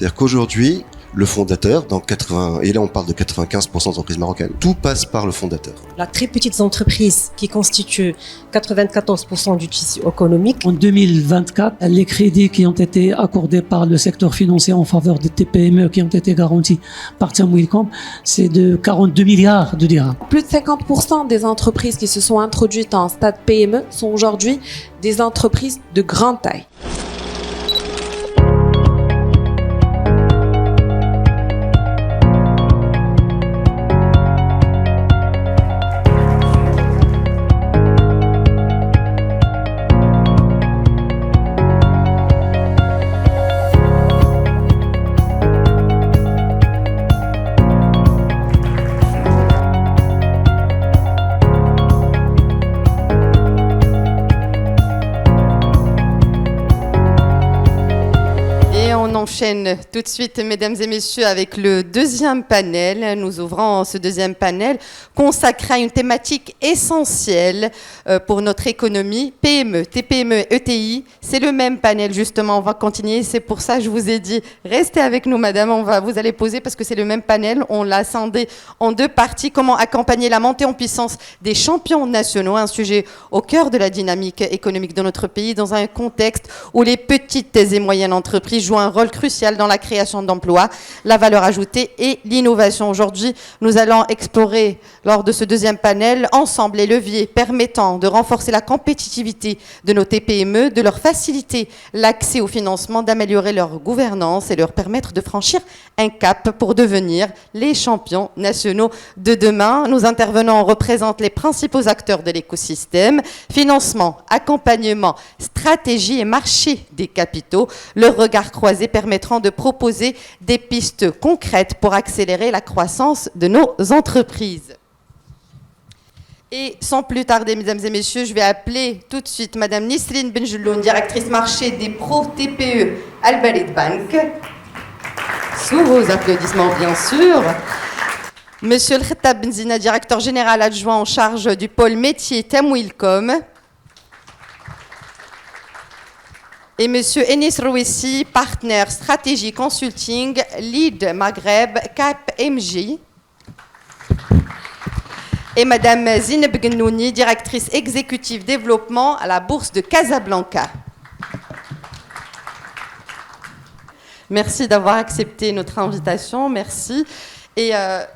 C'est-à-dire qu'aujourd'hui, le fondateur, dans 80, et là on parle de 95% d'entreprises marocaines, tout passe par le fondateur. La très petite entreprise qui constitue 94% du tissu économique. En 2024, les crédits qui ont été accordés par le secteur financier en faveur des TPME qui ont été garantis par Tamwilcom, c'est de 42 milliards de dirhams. Plus de 50% des entreprises qui se sont introduites en stade PME sont aujourd'hui des entreprises de grande taille. On enchaîne tout de suite, mesdames et messieurs, avec le deuxième panel. Nous ouvrons ce deuxième panel consacré à une thématique essentielle pour notre économie, PME, TPME, ETI. C'est le même panel, justement. On va continuer. C'est pour ça que je vous ai dit, restez avec nous, madame. Vous allez poser parce que c'est le même panel. On l'a scindé en deux parties. Comment accompagner la montée en puissance des champions nationaux, un sujet au cœur de la dynamique économique de notre pays, dans un contexte où les petites et moyennes entreprises jouent un rôle crucial dans la création d'emplois, la valeur ajoutée et l'innovation. Aujourd'hui, nous allons explorer, lors de ce deuxième panel, ensemble les leviers permettant de renforcer la compétitivité de nos TPME, de leur faciliter l'accès au financement, d'améliorer leur gouvernance et leur permettre de franchir un cap pour devenir les champions nationaux de demain. Nos intervenants représentent les principaux acteurs de l'écosystème: financement, accompagnement, stratégie et marché des capitaux. Leur regard croisé permettront de proposer des pistes concrètes pour accélérer la croissance de nos entreprises. Et sans plus tarder, mesdames et messieurs, je vais appeler tout de suite madame Nisrine Benjeloun, directrice marché des Pro TPE Al Balid Bank. Sous vos applaudissements, bien sûr. Monsieur El Khattab Benzina, directeur général adjoint en charge du pôle métier Tamwilcom. Et monsieur Enis Rouissi, partenaire stratégie consulting, lead Maghreb, KPMG. Et madame Zineb Gennouni, directrice exécutive développement à la Bourse de Casablanca. Merci d'avoir accepté notre invitation, merci. Et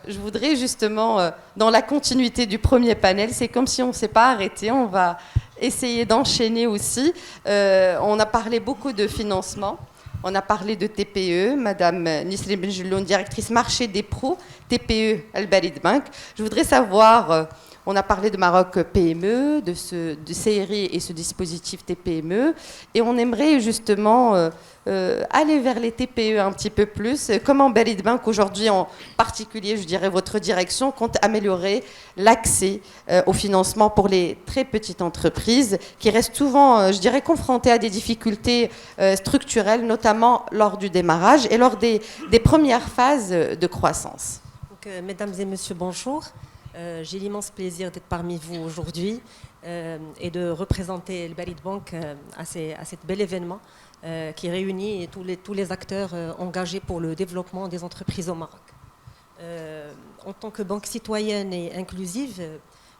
je voudrais justement, dans la continuité du premier panel, c'est comme si on ne s'est pas arrêté, on va essayer d'enchaîner aussi. On a parlé beaucoup de financement, on a parlé de TPE, madame Nisrine Benjeloun, directrice marché des pros, TPE Al Balid Bank. Je voudrais savoir, on a parlé de Maroc PME, de CRI et ce dispositif TPME, et on aimerait justement aller vers les TPE un petit peu plus. Comment Balid Bank aujourd'hui en particulier, je dirais votre direction, compte améliorer l'accès au financement pour les très petites entreprises qui restent souvent, je dirais, confrontées à des difficultés structurelles, notamment lors du démarrage et lors des premières phases de croissance. Donc, mesdames et messieurs, bonjour. J'ai l'immense plaisir d'être parmi vous aujourd'hui et de représenter le Balid Bank à cet bel événement qui réunit tous les acteurs engagés pour le développement des entreprises au Maroc. En tant que banque citoyenne et inclusive,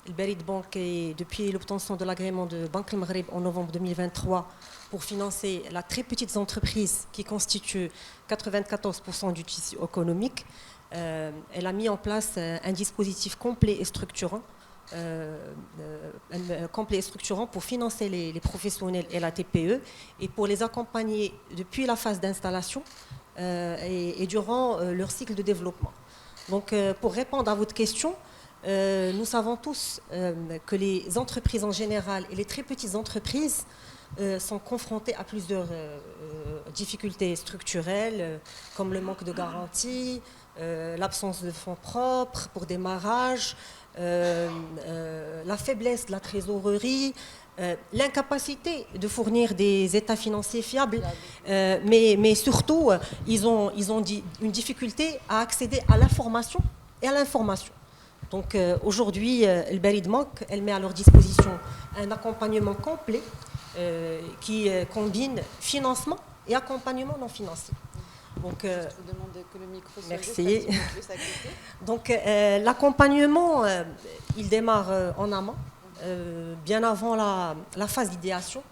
le Balid Bank, depuis l'obtention de l'agrément de Banque El Maghreb en novembre 2023 pour financer la très petite entreprise qui constitue 94% du tissu économique, elle a mis en place un dispositif complet et structurant pour financer les professionnels et la TPE et pour les accompagner depuis la phase d'installation et durant leur cycle de développement. Donc, pour répondre à votre question, nous savons tous que les entreprises en général et les très petites entreprises sont confrontées à plusieurs difficultés structurelles, comme le manque de garantie, l'absence de fonds propres pour démarrage, la faiblesse de la trésorerie, l'incapacité de fournir des états financiers fiables, mais surtout, ils ont une difficulté à accéder à l'information et à l'information. Donc aujourd'hui, le Balid Bank, elle met à leur disposition un accompagnement complet qui combine financement et accompagnement non financier. Donc, Je vous demande que le micro soit merci. juste un petit peu plus à côté. Donc, l'accompagnement, il démarre en amont, bien avant la phase d'idéation.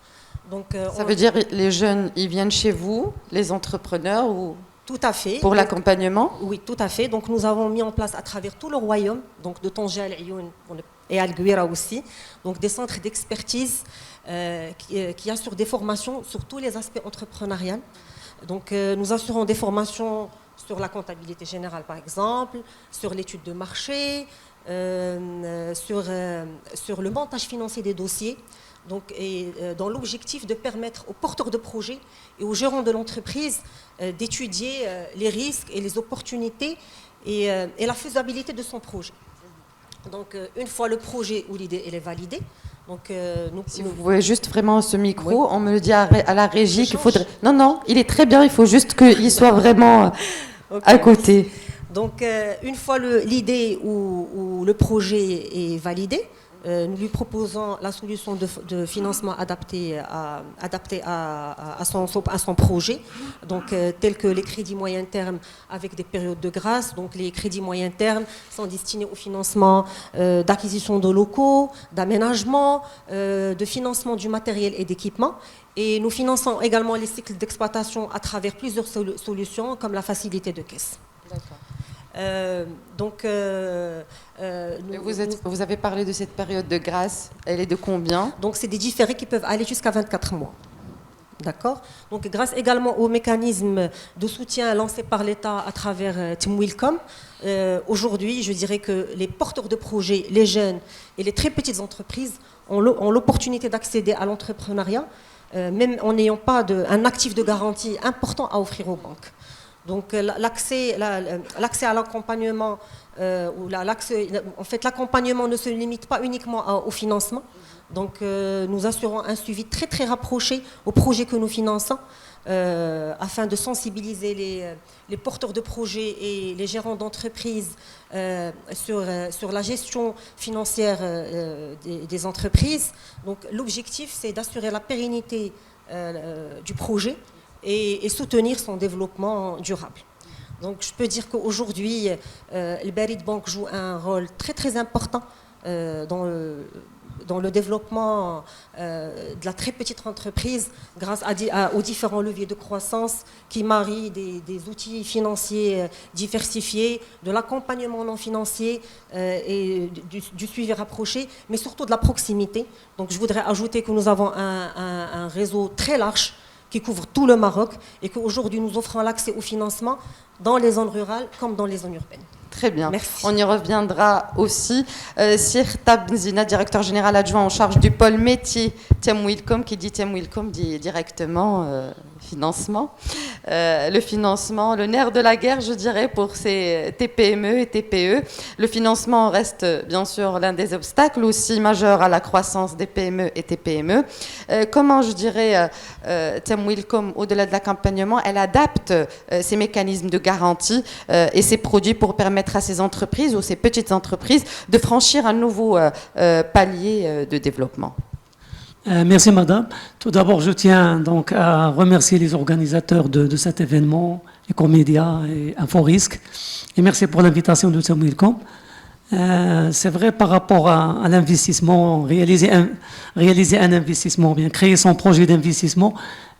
Donc, Ça veut dire les jeunes, ils viennent chez vous, les entrepreneurs, ou tout à fait. pour l'accompagnement? Oui, tout à fait. Donc, nous avons mis en place à travers tout le royaume, donc de Tanger, Al-Ayoun et Al-Gouira aussi, donc des centres d'expertise qui assurent des formations sur tous les aspects entrepreneuriaux. Donc, nous assurons des formations sur la comptabilité générale, par exemple, sur l'étude de marché, sur le montage financier des dossiers. Donc, dans l'objectif de permettre aux porteurs de projets et aux gérants de l'entreprise d'étudier les risques et les opportunités et la faisabilité de son projet. Donc, une fois le projet ou l'idée elle est validée, donc, Si vous pouvez juste vraiment ce micro, Oui. on me le dit à la régie Je qu'il change. faudrait... Non, non, il est très bien, il faut juste qu'il soit vraiment Ok. à côté. Donc, une fois l'idée ou le projet est validé, nous lui proposons la solution de financement adaptée à son projet, donc tels que les crédits moyen terme avec des périodes de grâce. Donc, les crédits moyen terme sont destinés au financement d'acquisition de locaux, d'aménagement, de financement du matériel et d'équipement. Et nous finançons également les cycles d'exploitation à travers plusieurs solutions, comme la facilité de caisse. Vous avez parlé de cette période de grâce, elle est de combien? Donc, c'est des différés qui peuvent aller jusqu'à 24 mois. D'accord. Donc, grâce également au mécanisme de soutien lancé par l'État à travers Timwilcom, aujourd'hui, je dirais que les porteurs de projets, les jeunes et les très petites entreprises ont l'opportunité d'accéder à l'entrepreneuriat, même en n'ayant pas un actif de garantie important à offrir aux banques. Donc, l'accès à l'accompagnement, en fait, l'accompagnement ne se limite pas uniquement au financement. Donc, nous assurons un suivi très très rapproché aux projets que nous finançons, afin de sensibiliser les porteurs de projets et les gérants d'entreprises sur la gestion financière des entreprises. Donc, l'objectif, c'est d'assurer la pérennité du projet et soutenir son développement durable. Donc, je peux dire qu'aujourd'hui, le Barid Bank joue un rôle très très important dans le développement de la très petite entreprise, grâce aux différents leviers de croissance qui marient des outils financiers diversifiés, de l'accompagnement non financier et du suivi rapproché, mais surtout de la proximité. Donc, je voudrais ajouter que nous avons un réseau très large qui couvre tout le Maroc et qu'aujourd'hui nous offrons l'accès au financement dans les zones rurales comme dans les zones urbaines. Très bien. Merci. On y reviendra aussi. Sir Tabnzina, directeur général adjoint en charge du pôle métier Timwilcom, qui dit Timwilcom dit directement financement. Le financement, le nerf de la guerre, je dirais, pour ces TPME et TPE. Le financement reste bien sûr l'un des obstacles aussi majeurs à la croissance des PME et TPME. Comment, je dirais, Timwilcom, au-delà de l'accompagnement, elle adapte ses mécanismes de garantie et ses produits pour permettre à ces entreprises ou ces petites entreprises de franchir un nouveau palier de développement? Merci madame. Tout d'abord, je tiens donc à remercier les organisateurs de cet événement, Ecomédia et InfoRisque. Et merci pour l'invitation de Timwilcom. C'est vrai par rapport à l'investissement, réaliser un investissement, bien créer son projet d'investissement,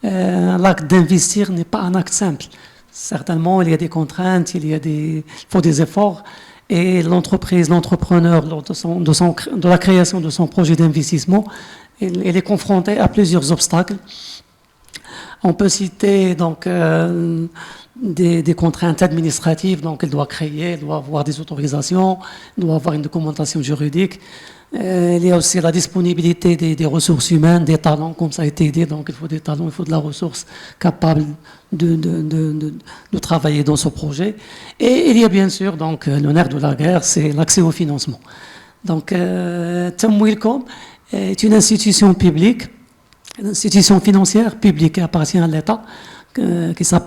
l'acte d'investir n'est pas un acte simple. Certainement, il y a des contraintes, il faut des efforts. Et l'entrepreneur, lors de la création de son projet d'investissement, il est confronté à plusieurs obstacles. On peut citer donc des contraintes administratives, donc il doit créer, il doit avoir des autorisations, il doit avoir une documentation juridique. Il y a aussi la disponibilité des ressources humaines, des talents, comme ça a été dit. Donc il faut des talents, il faut de la ressource capable de travailler dans ce projet. Et il y a bien sûr donc le nerf de la guerre, c'est l'accès au financement. Donc Timwilcom est une institution publique, une institution financière publique qui appartient à l'État,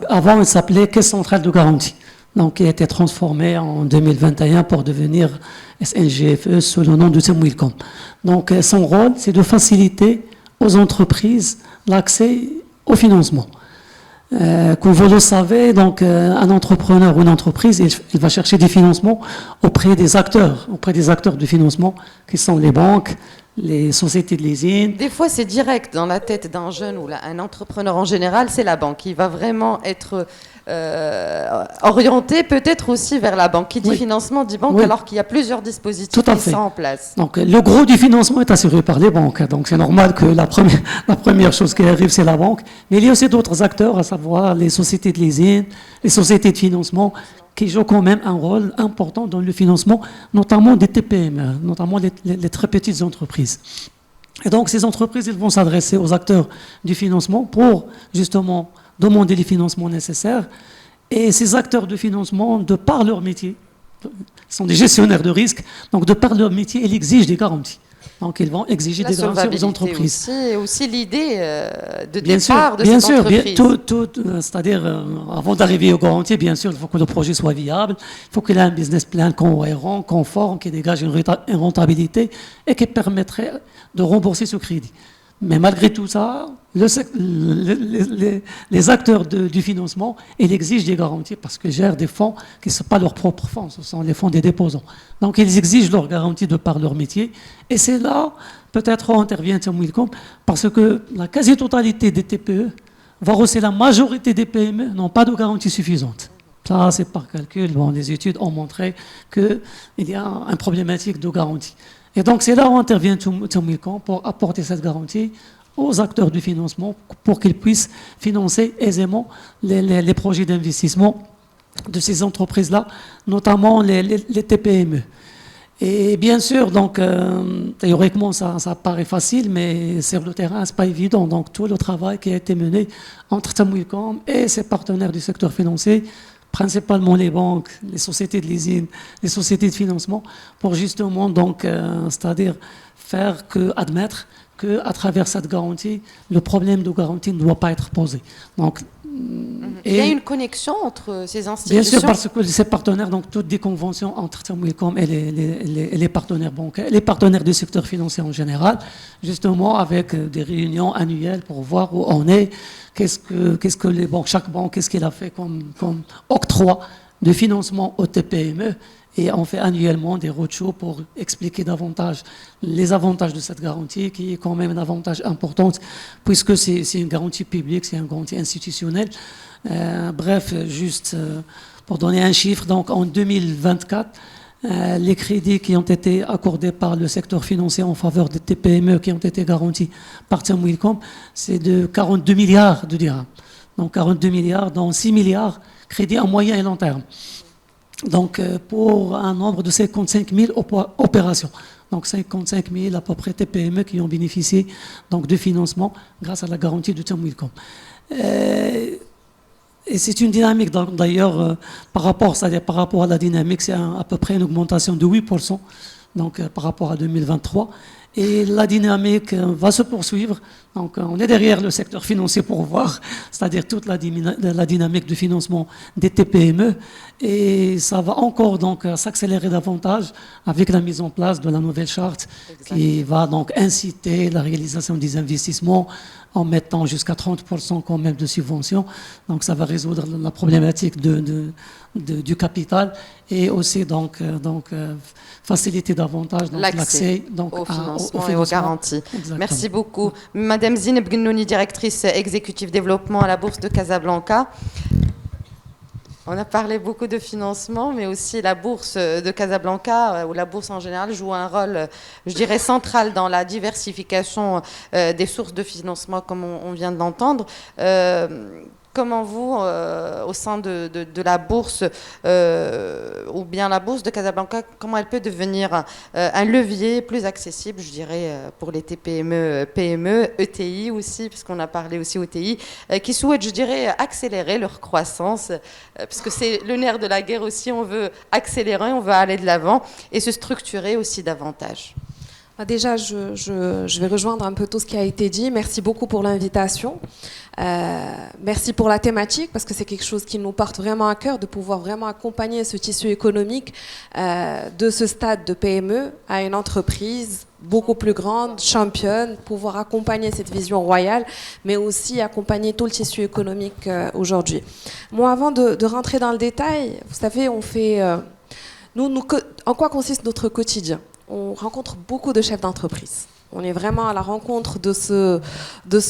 avant elle s'appelait Caisse centrale de garantie, donc qui a été transformée en 2021 pour devenir SNGFE sous le nom de Timwilcom. Donc son rôle, c'est de faciliter aux entreprises l'accès au financement. Comme vous le savez, donc, un entrepreneur ou une entreprise, il va chercher des financements auprès des acteurs du financement, qui sont les banques, les sociétés de leasing. Des fois, c'est direct dans la tête d'un jeune ou un entrepreneur en général, c'est la banque. Il va vraiment être orienté peut-être aussi vers la banque. Qui dit financement dit banque, alors qu'il y a plusieurs dispositifs qui sont en place. Donc, le gros du financement est assuré par les banques. Donc, c'est normal que la première chose qui arrive, c'est la banque. Mais il y a aussi d'autres acteurs, à savoir les sociétés de leasing, les sociétés de financement, qui jouent quand même un rôle important dans le financement, notamment des TPM, notamment les très petites entreprises. Et donc, ces entreprises, elles vont s'adresser aux acteurs du financement pour, justement, demander les financements nécessaires. Et ces acteurs de financement, de par leur métier, sont des gestionnaires de risque, donc de par leur métier, ils exigent des garanties. Donc, ils vont exiger des garanties aux entreprises. Et aussi l'idée de départ de cette entreprise. C'est-à-dire, avant d'arriver aux garanties, bien sûr, il faut que le projet soit viable, il faut qu'il ait un business plan cohérent, conforme, qui dégage une rentabilité et qui permettrait de rembourser ce crédit. Mais malgré tout ça, les acteurs du financement, ils exigent des garanties parce qu'ils gèrent des fonds qui ne sont pas leurs propres fonds, ce sont les fonds des déposants. Donc, ils exigent leurs garanties de par leur métier. Et c'est là, peut-être, où intervient Wilcom, parce que la quasi-totalité des TPE, voire aussi la majorité des PME, n'ont pas de garantie suffisante. Ça, c'est par calcul. Bon, les études ont montré qu'il y a une problématique de garantie. Et donc, c'est là où intervient Wilcom pour apporter cette garantie aux acteurs du financement pour qu'ils puissent financer aisément les projets d'investissement de ces entreprises-là, notamment les TPME. Et bien sûr, donc, théoriquement, ça paraît facile, mais sur le terrain, ce n'est pas évident. Donc, tout le travail qui a été mené entre Wilcom et ses partenaires du secteur financier, principalement les banques, les sociétés de leasing, les sociétés de financement, pour justement, donc, c'est-à-dire admettre qu'à travers cette garantie, le problème de garantie ne doit pas être posé. Donc, il y a une connexion entre ces institutions. Bien sûr, parce que ces partenaires, donc toutes des conventions entre Wilcom et les partenaires bancaires, les partenaires du secteur financier en général, justement avec des réunions annuelles pour voir où on est, qu'est-ce que les banques, chaque banque, qu'est-ce qu'elle a fait comme octroi de financement aux TPME. Et on fait annuellement des roadshows pour expliquer davantage les avantages de cette garantie, qui est quand même un avantage important, puisque c'est une garantie publique, c'est une garantie institutionnelle. Bref, juste pour donner un chiffre, donc en 2024, les crédits qui ont été accordés par le secteur financier en faveur des TPME qui ont été garantis par Wilcom, c'est de 42 milliards de dirhams. Donc 42 milliards, dont 6 milliards crédits à moyen et long terme. Donc, pour un nombre de 55 000 opérations. Donc, 55 000 à peu près TPME qui ont bénéficié donc, de financement grâce à la garantie de Wilcom. Et c'est une dynamique, d'ailleurs, par rapport à la dynamique, c'est à peu près une augmentation de 8%, donc, par rapport à 2023. Et la dynamique va se poursuivre. Donc, on est derrière le secteur financier pour voir, c'est-à-dire toute la dynamique de financement des TPME. Et ça va encore donc s'accélérer davantage avec la mise en place de la nouvelle charte qui va donc inciter la réalisation des investissements en mettant jusqu'à 30% quand même de subventions. Donc, ça va résoudre la problématique du capital et aussi donc faciliter davantage l'accès au financement et aux garanties. Exactement. Merci beaucoup. Madame Zineb Gnouni, directrice exécutive développement à la Bourse de Casablanca. On a parlé beaucoup de financement, mais aussi la Bourse de Casablanca, ou la Bourse en général, joue un rôle, je dirais, central dans la diversification des sources de financement, comme on vient de l'entendre. Comment vous, au sein de la bourse, ou bien la bourse de Casablanca, comment elle peut devenir un levier plus accessible, je dirais, pour les TPME, PME, ETI aussi, puisqu'on a parlé aussi ETI, qui souhaitent, je dirais, accélérer leur croissance, parce que c'est le nerf de la guerre aussi, on veut accélérer, on veut aller de l'avant et se structurer aussi davantage. Déjà, je vais rejoindre un peu tout ce qui a été dit. Merci beaucoup pour l'invitation. Merci pour la thématique, parce que c'est quelque chose qui nous porte vraiment à cœur, de pouvoir vraiment accompagner ce tissu économique de ce stade de PME à une entreprise beaucoup plus grande, championne, pouvoir accompagner cette vision royale, mais aussi accompagner tout le tissu économique aujourd'hui. Moi, avant de rentrer dans le détail, vous savez, on fait... en quoi consiste notre quotidien? On rencontre beaucoup de chefs d'entreprise. On est vraiment à la rencontre de ce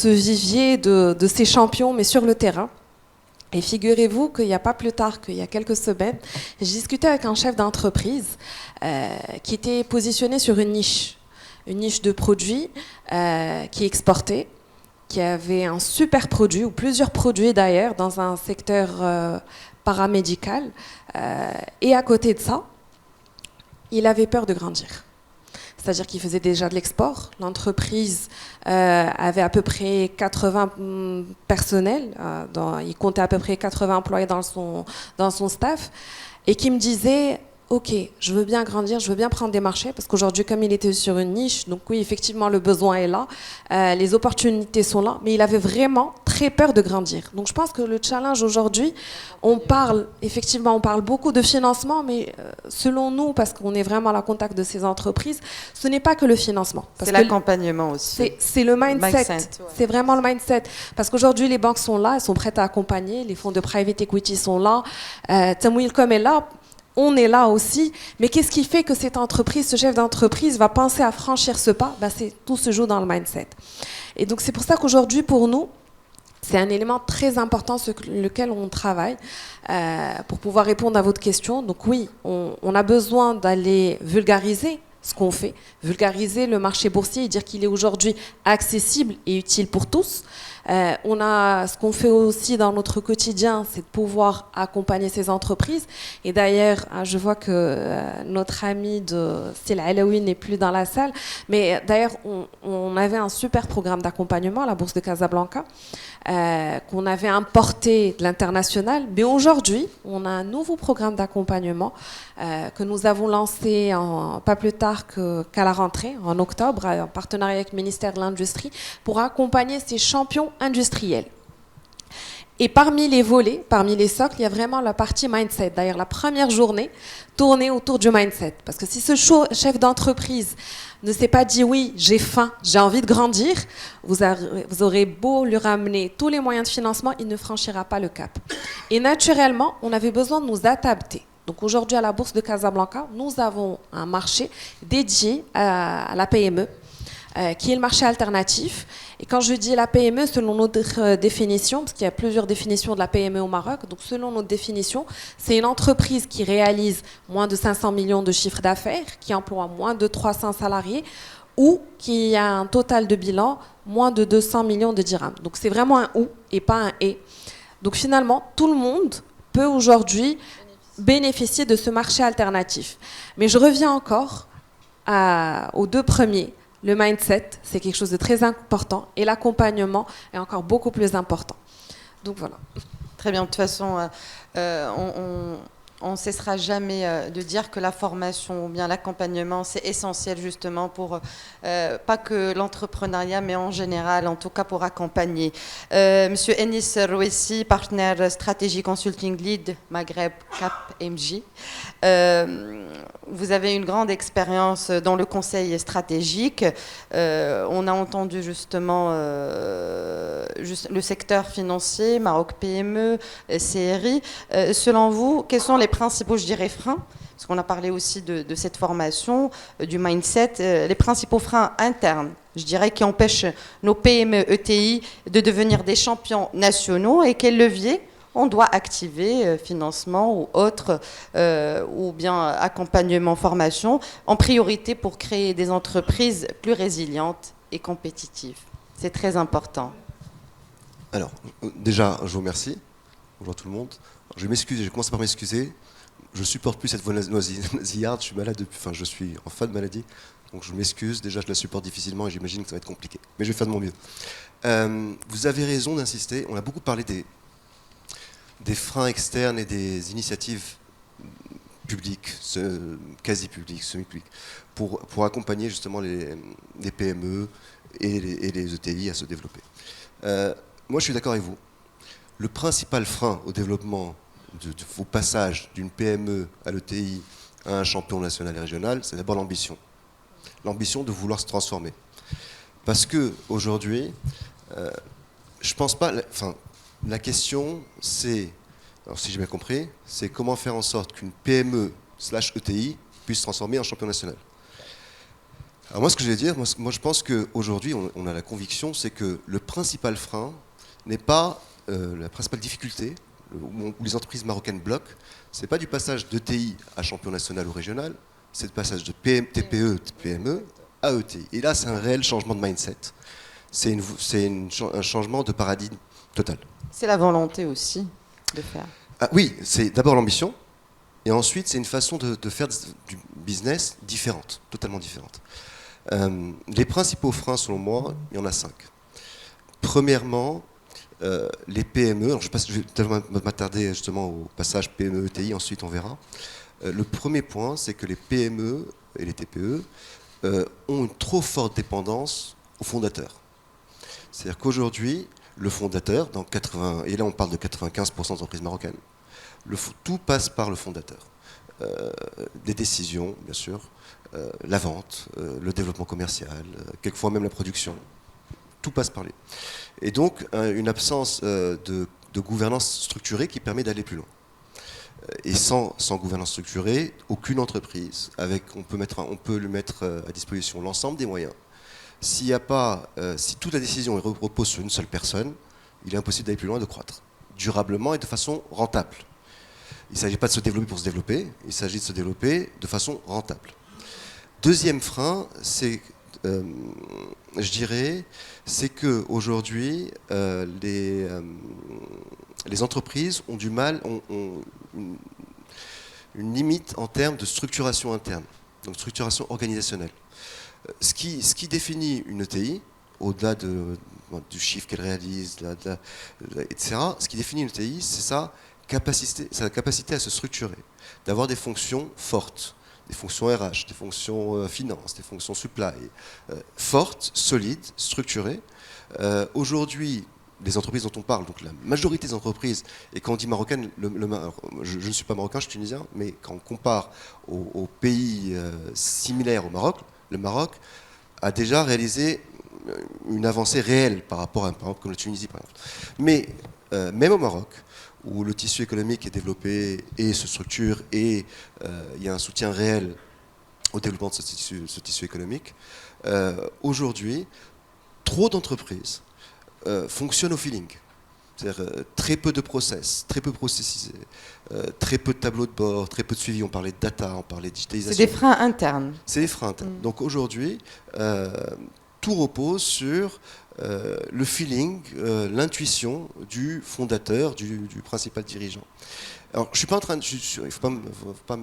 vivier, de ces champions, mais sur le terrain. Et figurez-vous qu'il n'y a pas plus tard qu'il y a quelques semaines, j'ai discuté avec un chef d'entreprise qui était positionné sur une niche de produits qui exportait, qui avait un super produit, ou plusieurs produits d'ailleurs, dans un secteur paramédical. Et à côté de ça, il avait peur de grandir. C'est-à-dire qu'il faisait déjà de l'export. L'entreprise avait à peu près 80 personnels, il comptait à peu près 80 employés dans son staff, et qui me disait ok, je veux bien grandir, je veux bien prendre des marchés, parce qu'aujourd'hui, comme il était sur une niche, donc oui, effectivement, le besoin est là, les opportunités sont là, mais il avait vraiment très peur de grandir. Donc je pense que le challenge aujourd'hui, on parle beaucoup de financement, mais selon nous, parce qu'on est vraiment à la contact de ces entreprises, ce n'est pas que le financement. C'est l'accompagnement aussi. C'est le mindset. Ouais. C'est vraiment le mindset. Parce qu'aujourd'hui, les banques sont là, elles sont prêtes à accompagner, les fonds de private equity sont là, Tamwilcom est là, on est là aussi, mais qu'est-ce qui fait que cette entreprise, ce chef d'entreprise va penser à franchir ce pas? Tout se joue dans le mindset. Et donc c'est pour ça qu'aujourd'hui, pour nous, c'est un élément très important sur lequel on travaille pour pouvoir répondre à votre question. Donc oui, on a besoin d'aller vulgariser ce qu'on fait, vulgariser le marché boursier et dire qu'il est aujourd'hui accessible et utile pour tous. Ce qu'on fait aussi dans notre quotidien, c'est de pouvoir accompagner ces entreprises. Et d'ailleurs, je vois que notre ami de Style Alaoui n'est plus dans la salle, mais d'ailleurs, on avait un super programme d'accompagnement à la Bourse de Casablanca, qu'on avait importé de l'international. Mais aujourd'hui, on a un nouveau programme d'accompagnement que nous avons lancé pas plus tard qu'à la rentrée, en octobre, en partenariat avec le ministère de l'Industrie, pour accompagner ces champions industriels. Et parmi les volets, parmi les socles, il y a vraiment la partie mindset. D'ailleurs, la première journée tournée autour du mindset. Parce que si ce chef d'entreprise ne s'est pas dit oui, j'ai faim, j'ai envie de grandir, vous aurez beau lui ramener tous les moyens de financement, il ne franchira pas le cap. Et naturellement, on avait besoin de nous adapter. Donc aujourd'hui, à la Bourse de Casablanca, nous avons un marché dédié à la PME, qui est le marché alternatif. Et quand je dis la PME, selon notre définition, parce qu'il y a plusieurs définitions de la PME au Maroc, donc selon notre définition, c'est une entreprise qui réalise moins de 500 millions de chiffre d'affaires, qui emploie moins de 300 salariés, ou qui a un total de bilan moins de 200 millions de dirhams. Donc c'est vraiment un ou et pas un et. Donc finalement, tout le monde peut aujourd'hui bénéficier de ce marché alternatif. Mais je reviens encore aux deux premiers. Le mindset, c'est quelque chose de très important, et l'accompagnement est encore beaucoup plus important. Donc voilà. Très bien. De toute façon, on ne cessera jamais de dire que la formation ou bien l'accompagnement, c'est essentiel justement pour, pas que l'entrepreneuriat, mais en général, en tout cas pour accompagner. Monsieur Enis Rouessi, partenaire stratégie consulting lead Maghreb Cap MJ. Vous avez une grande expérience dans le conseil stratégique. On a entendu justement le secteur financier, Maroc PME, CRI. Selon vous, quels sont les principaux, je dirais, freins? Parce qu'on a parlé aussi de cette formation, du mindset, les principaux freins internes, je dirais, qui empêchent nos PME, ETI de devenir des champions nationaux, et quels leviers on doit activer, financement ou autre, ou bien accompagnement, formation, en priorité pour créer des entreprises plus résilientes et compétitives. C'est très important. Alors, déjà, je vous remercie. Bonjour tout le monde. Alors, je m'excuse, je commence par m'excuser. Je supporte plus cette voix nasillarde, je suis malade depuis, enfin je suis en fin de maladie, donc je m'excuse, déjà je la supporte difficilement et j'imagine que ça va être compliqué. Mais je vais faire de mon mieux. Vous avez raison d'insister, on a beaucoup parlé des freins externes et des initiatives publiques, quasi-publiques, semi-publiques, pour accompagner justement les PME et les ETI à se développer. Moi je suis d'accord avec vous. Le principal frein au développement au passage d'une PME à l'ETI à un champion national et régional, c'est d'abord l'ambition. l'ambition de vouloir se transformer. Parce que aujourd'hui, je pense pas. Enfin, la question, c'est, alors si j'ai bien compris, c'est comment faire en sorte qu'une PME/ETI puisse se transformer en champion national. Alors moi, ce que je vais dire, moi je pense qu'aujourd'hui, on a la conviction, c'est que le principal frein n'est pas la principale difficulté où les entreprises marocaines bloquent, c'est pas du passage d'ETI à champion national ou régional, c'est le passage de TPE, PME à ETI. Et là, c'est un réel changement de mindset. C'est un changement de paradigme total. C'est la volonté aussi de faire. Ah, oui, c'est d'abord l'ambition, et ensuite c'est une façon de faire du business différente, totalement différente. Les principaux freins, selon moi, il y en a 5. Premièrement, les PME, alors je vais m'attarder justement au passage PME-ETI, ensuite on verra. Le premier point, c'est que les PME et les TPE ont une trop forte dépendance au fondateur. C'est-à-dire qu'aujourd'hui, le fondateur, dans 80, et là on parle de 95% d'entreprises marocaines, tout passe par le fondateur. Les décisions, bien sûr, la vente, le développement commercial, quelquefois même la production, tout passe par lui. Et donc une absence de gouvernance structurée qui permet d'aller plus loin. Et sans gouvernance structurée, aucune entreprise, on peut lui mettre à disposition l'ensemble des moyens. Si toute la décision repose sur une seule personne, il est impossible d'aller plus loin et de croître, durablement et de façon rentable. Il ne s'agit pas de se développer pour se développer, il s'agit de se développer de façon rentable. Deuxième frein, c'est, je dirais, c'est qu'aujourd'hui, les entreprises ont du mal, ont une limite en termes de structuration interne, donc structuration organisationnelle. Ce qui définit une ETI, au-delà du chiffre qu'elle réalise, etc., ce qui définit une ETI, c'est sa capacité à se structurer, d'avoir des fonctions fortes, des fonctions RH, des fonctions finance, des fonctions supply, fortes, solides, structurées. Aujourd'hui, les entreprises dont on parle, donc la majorité des entreprises, et quand on dit marocaine, je ne suis pas marocain, je suis tunisien, mais quand on compare aux pays similaires au Maroc, le Maroc a déjà réalisé une avancée réelle par rapport à un pays comme la Tunisie, par exemple. Mais même au Maroc, où le tissu économique est développé et se structure et il y a un soutien réel au développement de ce tissu économique, aujourd'hui, trop d'entreprises fonctionnent au feeling. C'est-à-dire très peu de process, très peu processisés, très peu de tableaux de bord, très peu de suivi. On parlait de data, on parlait de digitalisation. C'est des freins internes. C'est des freins internes. Donc aujourd'hui, tout repose sur le feeling, l'intuition du fondateur, du principal dirigeant. Alors, je suis pas en train de, il ne faut pas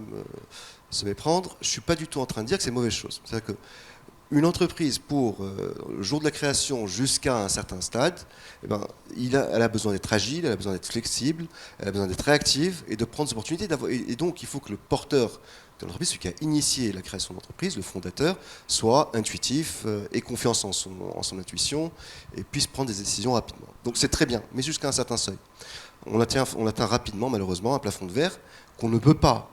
se méprendre, je ne suis pas du tout en train de dire que c'est une mauvaise chose. C'est-à-dire qu'une entreprise, pour le jour de la création jusqu'à un certain stade, eh ben, elle a besoin d'être agile, elle a besoin d'être flexible, elle a besoin d'être réactive et de prendre des opportunités. Et donc, il faut que le porteur de l'entreprise, celui qui a initié la création de l'entreprise, le fondateur, soit intuitif, ait confiance en son intuition et puisse prendre des décisions rapidement. Donc c'est très bien, mais jusqu'à un certain seuil. On atteint rapidement, malheureusement, un plafond de verre qu'on ne peut pas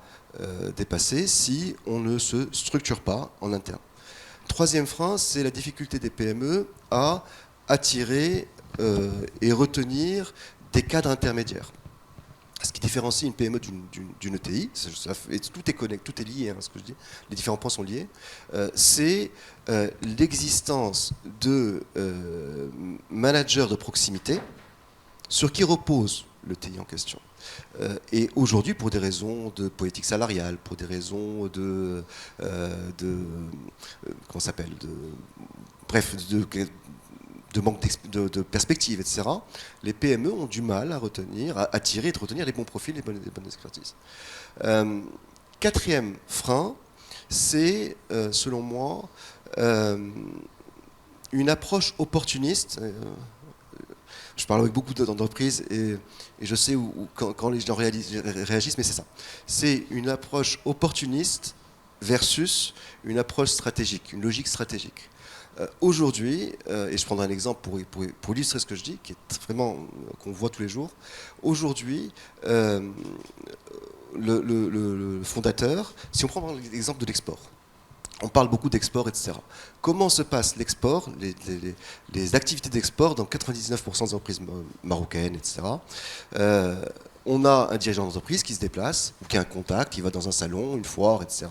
dépasser si on ne se structure pas en interne. Troisième frein, c'est la difficulté des PME à attirer et retenir des cadres intermédiaires. Ce qui différencie une PME d'une ETI, tout est connecté, tout est lié, hein, ce que je dis, les différents points sont liés, c'est l'existence de managers de proximité sur qui repose l'ETI en question. Et aujourd'hui, pour des raisons de politique salariale, pour des raisons de comment ça s'appelle, de manque de perspective, etc., les PME ont du mal à attirer et de retenir les bons profils, les bonnes expertises. Quatrième frein, c'est, selon moi, une approche opportuniste. Je parle avec beaucoup d'entreprises et je sais quand les gens réagissent, mais c'est ça. C'est une approche opportuniste versus une approche stratégique, une logique stratégique. Aujourd'hui, et je prendrai un exemple pour illustrer ce que je dis, qui est vraiment qu'on voit tous les jours. Aujourd'hui, le fondateur, si on prend l'exemple de l'export, On parle beaucoup d'export, etc. Comment se passe l'export, les activités d'export dans 99% des entreprises marocaines, etc. On a un dirigeant d'entreprise qui se déplace, ou qui a un contact, qui va dans un salon, une foire, etc.,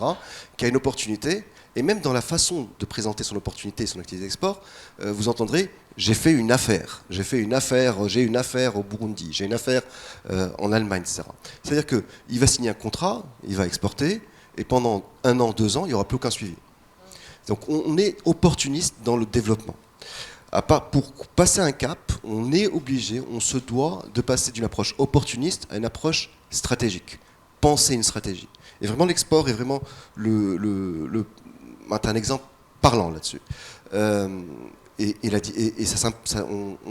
qui a une opportunité, et même dans la façon de présenter son opportunité et son activité d'export, vous entendrez « j'ai fait une affaire »,« j'ai une affaire au Burundi »,« j'ai une affaire en Allemagne », etc. C'est-à-dire qu'il va signer un contrat, il va exporter, et pendant 1 an, 2 ans, il n'y aura plus aucun suivi. Donc on est opportuniste dans le développement. Pour passer un cap, on est obligé, on se doit de passer d'une approche opportuniste à une approche stratégique. Penser une stratégie. Et vraiment, l'export est vraiment un exemple parlant là-dessus. On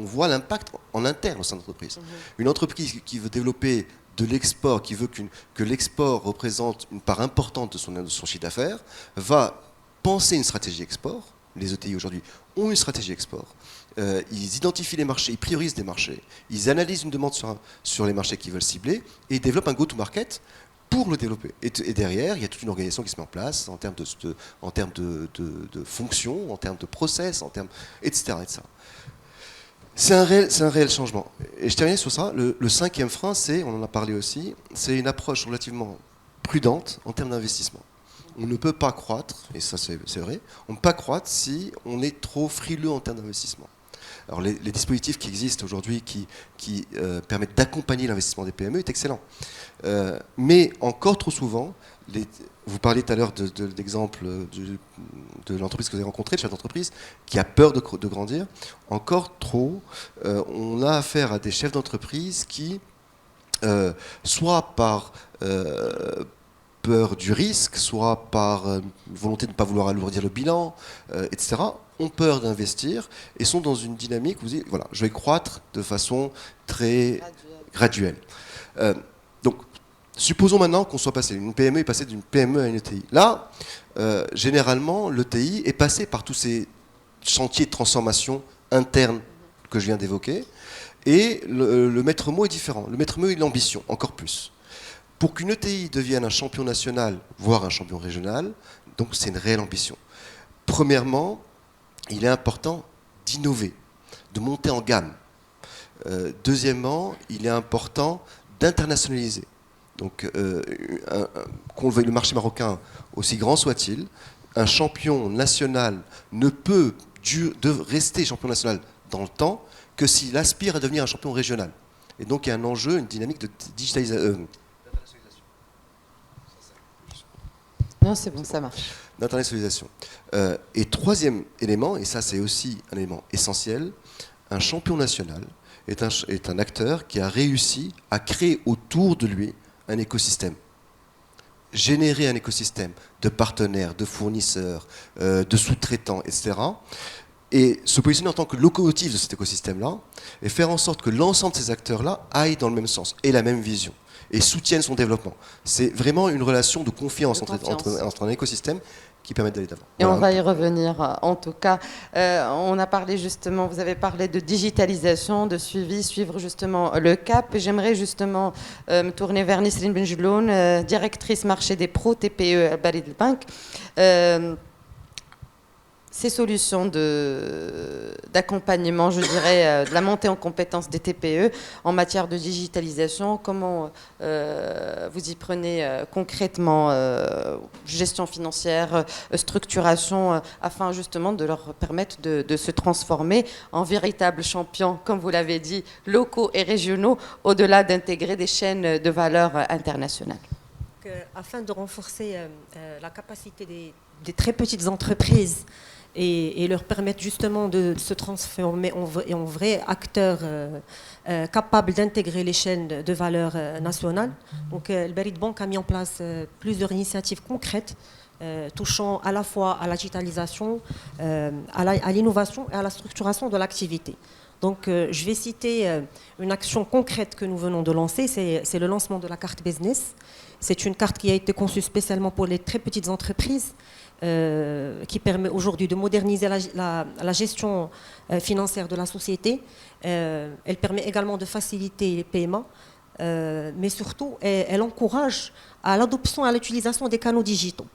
voit l'impact en interne au sein de l'entreprise. Une entreprise qui veut développer de l'export, qui veut que l'export représente une part importante de son chiffre d'affaires, va penser une stratégie export. Les ETI aujourd'hui ont une stratégie export. Ils identifient les marchés, ils priorisent des marchés, ils analysent une demande sur les marchés qu'ils veulent cibler et ils développent un go-to-market pour le développer. Et derrière, il y a toute une organisation qui se met en place en termes de fonctions, en termes de process, etc. C'est un réel changement. Et je termine sur ça. Le cinquième frein, on en a parlé aussi, c'est une approche relativement prudente en termes d'investissement. On ne peut pas croître, et ça c'est vrai, on ne peut pas croître si on est trop frileux en termes d'investissement. Alors les dispositifs qui existent aujourd'hui qui permettent d'accompagner l'investissement des PME est excellent. Mais encore trop souvent, vous parliez tout à l'heure de l'exemple de l'entreprise que vous avez rencontrée, le chef d'entreprise, qui a peur de grandir. Encore trop, on a affaire à des chefs d'entreprise qui, soit par peur du risque, soit par volonté de ne pas vouloir alourdir le bilan, etc., ont peur d'investir et sont dans une dynamique où vous dites, voilà, je vais croître de façon très graduelle. Donc, supposons maintenant qu'on soit passé, une PME est passée d'une PME à une ETI. Là, généralement, l'ETI est passé par tous ces chantiers de transformation interne que je viens d'évoquer, et le maître mot est différent. Le maître mot est l'ambition, encore plus. Pour qu'une ETI devienne un champion national, voire un champion régional, donc c'est une réelle ambition. Premièrement, il est important d'innover, de monter en gamme. Deuxièmement, il est important d'internationaliser. Donc, qu'on le veuille, le marché marocain, aussi grand soit-il, un champion national ne peut rester champion national dans le temps que s'il aspire à devenir un champion régional. Et donc, il y a un enjeu, une dynamique de digitalisation. Non, c'est bon, ça marche. D'internationalisation. Et troisième élément, et ça c'est aussi un élément essentiel, un champion national est un acteur qui a réussi à créer autour de lui un écosystème. Générer un écosystème de partenaires, de fournisseurs, de sous-traitants, etc. Et se positionner en tant que locomotive de cet écosystème-là et faire en sorte que l'ensemble de ces acteurs-là aillent dans le même sens et la même vision et soutiennent son développement. C'est vraiment une relation de confiance entre un écosystème qui permet d'aller d'avant. Et voilà. On va y revenir. En tout cas, on a parlé justement, vous avez parlé de digitalisation, de suivre justement le cap. Et j'aimerais justement me tourner vers Nisrine Benjeloun, directrice marché des pros TPE à Barid Bank. Ces solutions d'accompagnement, je dirais, de la montée en compétences des TPE en matière de digitalisation, comment vous y prenez concrètement gestion financière, structuration, afin justement de leur permettre de se transformer en véritables champions, comme vous l'avez dit, locaux et régionaux, au-delà d'intégrer des chaînes de valeur internationales. Afin de renforcer la capacité des très petites entreprises et leur permettre justement de se transformer en vrais acteurs capables d'intégrer les chaînes de valeur nationales. Donc, le Barid Bank a mis en place plusieurs initiatives concrètes touchant à la fois à la digitalisation, à l'innovation et à la structuration de l'activité. Donc, je vais citer une action concrète que nous venons de lancer, c'est le lancement de la carte business. C'est une carte qui a été conçue spécialement pour les très petites entreprises, qui permet aujourd'hui de moderniser la gestion financière de la société. Elle permet également de faciliter les paiements, mais surtout, elle encourage à l'adoption et à l'utilisation des canaux digitaux.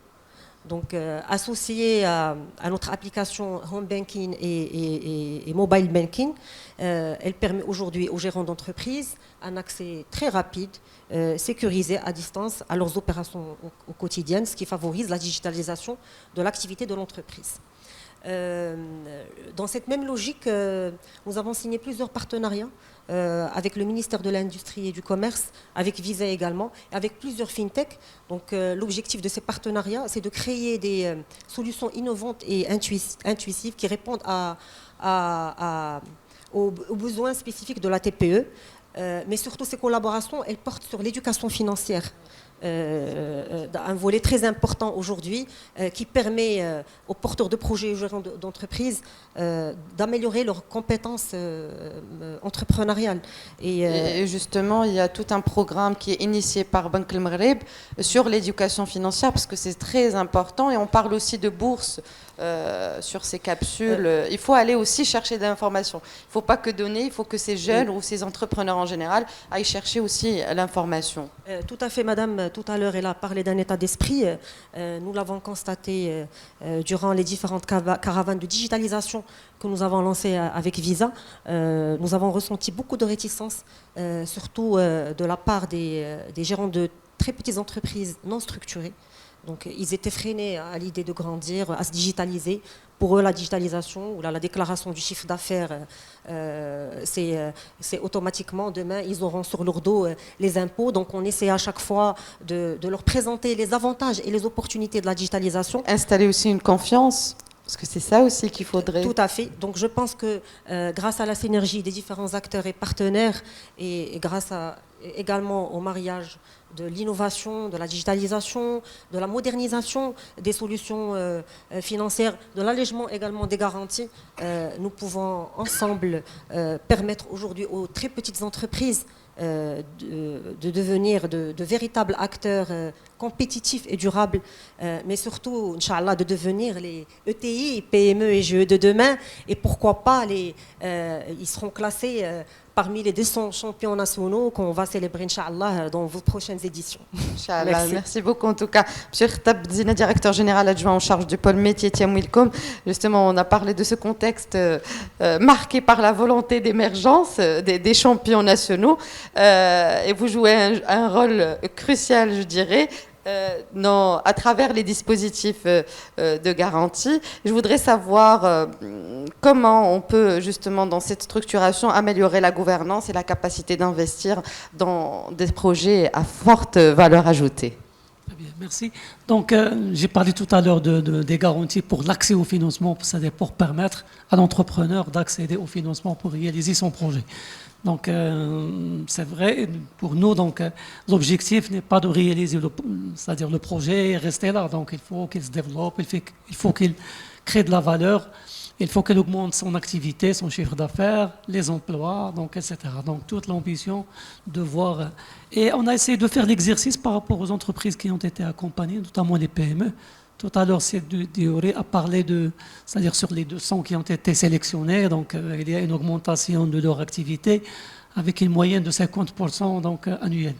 Donc, associée à notre application Home Banking et Mobile Banking, elle permet aujourd'hui aux gérants d'entreprise un accès très rapide, sécurisé à distance à leurs opérations au quotidien, ce qui favorise la digitalisation de l'activité de l'entreprise. Dans cette même logique, nous avons signé plusieurs partenariats avec le ministère de l'Industrie et du Commerce, avec Visa également, et avec plusieurs fintech. Donc, l'objectif de ces partenariats, c'est de créer des solutions innovantes et intuitives qui répondent aux besoins spécifiques de la TPE. Mais surtout, ces collaborations, elles portent sur l'éducation financière. Un volet très important aujourd'hui qui permet aux porteurs de projets et aux gérants d'entreprise d'améliorer leurs compétences entrepreneuriales. Et justement, il y a tout un programme qui est initié par Banque El Maghreb sur l'éducation financière, parce que c'est très important, et on parle aussi de bourses sur ces capsules. Il faut aller aussi chercher de l'information. Il ne faut pas que donner, il faut que ces jeunes ou ces entrepreneurs en général aillent chercher aussi l'information. Tout à fait, madame. Tout à l'heure, elle a parlé d'un état d'esprit. Nous l'avons constaté durant les différentes caravanes de digitalisation que nous avons lancées avec Visa. Nous avons ressenti beaucoup de réticence, surtout de la part des gérants de très petites entreprises non structurées. Donc, ils étaient freinés à l'idée de grandir, à se digitaliser. Pour eux, la digitalisation ou la déclaration du chiffre d'affaires, c'est automatiquement demain, ils auront sur leur dos les impôts. Donc, on essaie à chaque fois de leur présenter les avantages et les opportunités de la digitalisation. Installer aussi une confiance, parce que c'est ça aussi qu'il faudrait. Tout à fait. Donc, je pense que grâce à la synergie des différents acteurs et partenaires et grâce également au mariage de l'innovation, de la digitalisation, de la modernisation des solutions financières, de l'allègement également des garanties, nous pouvons ensemble permettre aujourd'hui aux très petites entreprises de devenir de véritables acteurs compétitifs et durables, mais surtout, Inch'Allah, de devenir les ETI, PME et GE de demain, et pourquoi pas, ils seront classés parmi les 200 champions nationaux qu'on va célébrer, Inch'Allah, dans vos prochaines éditions. Inch'Allah. Merci beaucoup en tout cas. Monsieur Khatab Zina, directeur général adjoint en charge du pôle métier Tiam Wilcom. Justement, on a parlé de ce contexte marqué par la volonté d'émergence des champions nationaux. Et vous jouez un rôle crucial, je dirais, à travers les dispositifs de garantie. Je voudrais savoir comment on peut justement dans cette structuration améliorer la gouvernance et la capacité d'investir dans des projets à forte valeur ajoutée. Très bien, merci. Donc, j'ai parlé tout à l'heure des garanties pour l'accès au financement, c'est-à-dire pour permettre à l'entrepreneur d'accéder au financement pour réaliser son projet. Donc, c'est vrai, pour nous, l'objectif n'est pas de réaliser c'est-à-dire le projet et rester là. Donc, il faut qu'il se développe, il faut qu'il crée de la valeur, il faut qu'il augmente son activité, son chiffre d'affaires, les emplois, donc, etc. Donc, toute l'ambition de voir. Et on a essayé de faire l'exercice par rapport aux entreprises qui ont été accompagnées, notamment les PME. Tout à l'heure, Dioré a parlé c'est-à-dire sur les 200 qui ont été sélectionnés, donc il y a une augmentation de leur activité avec une moyenne de 50% donc, annuelle.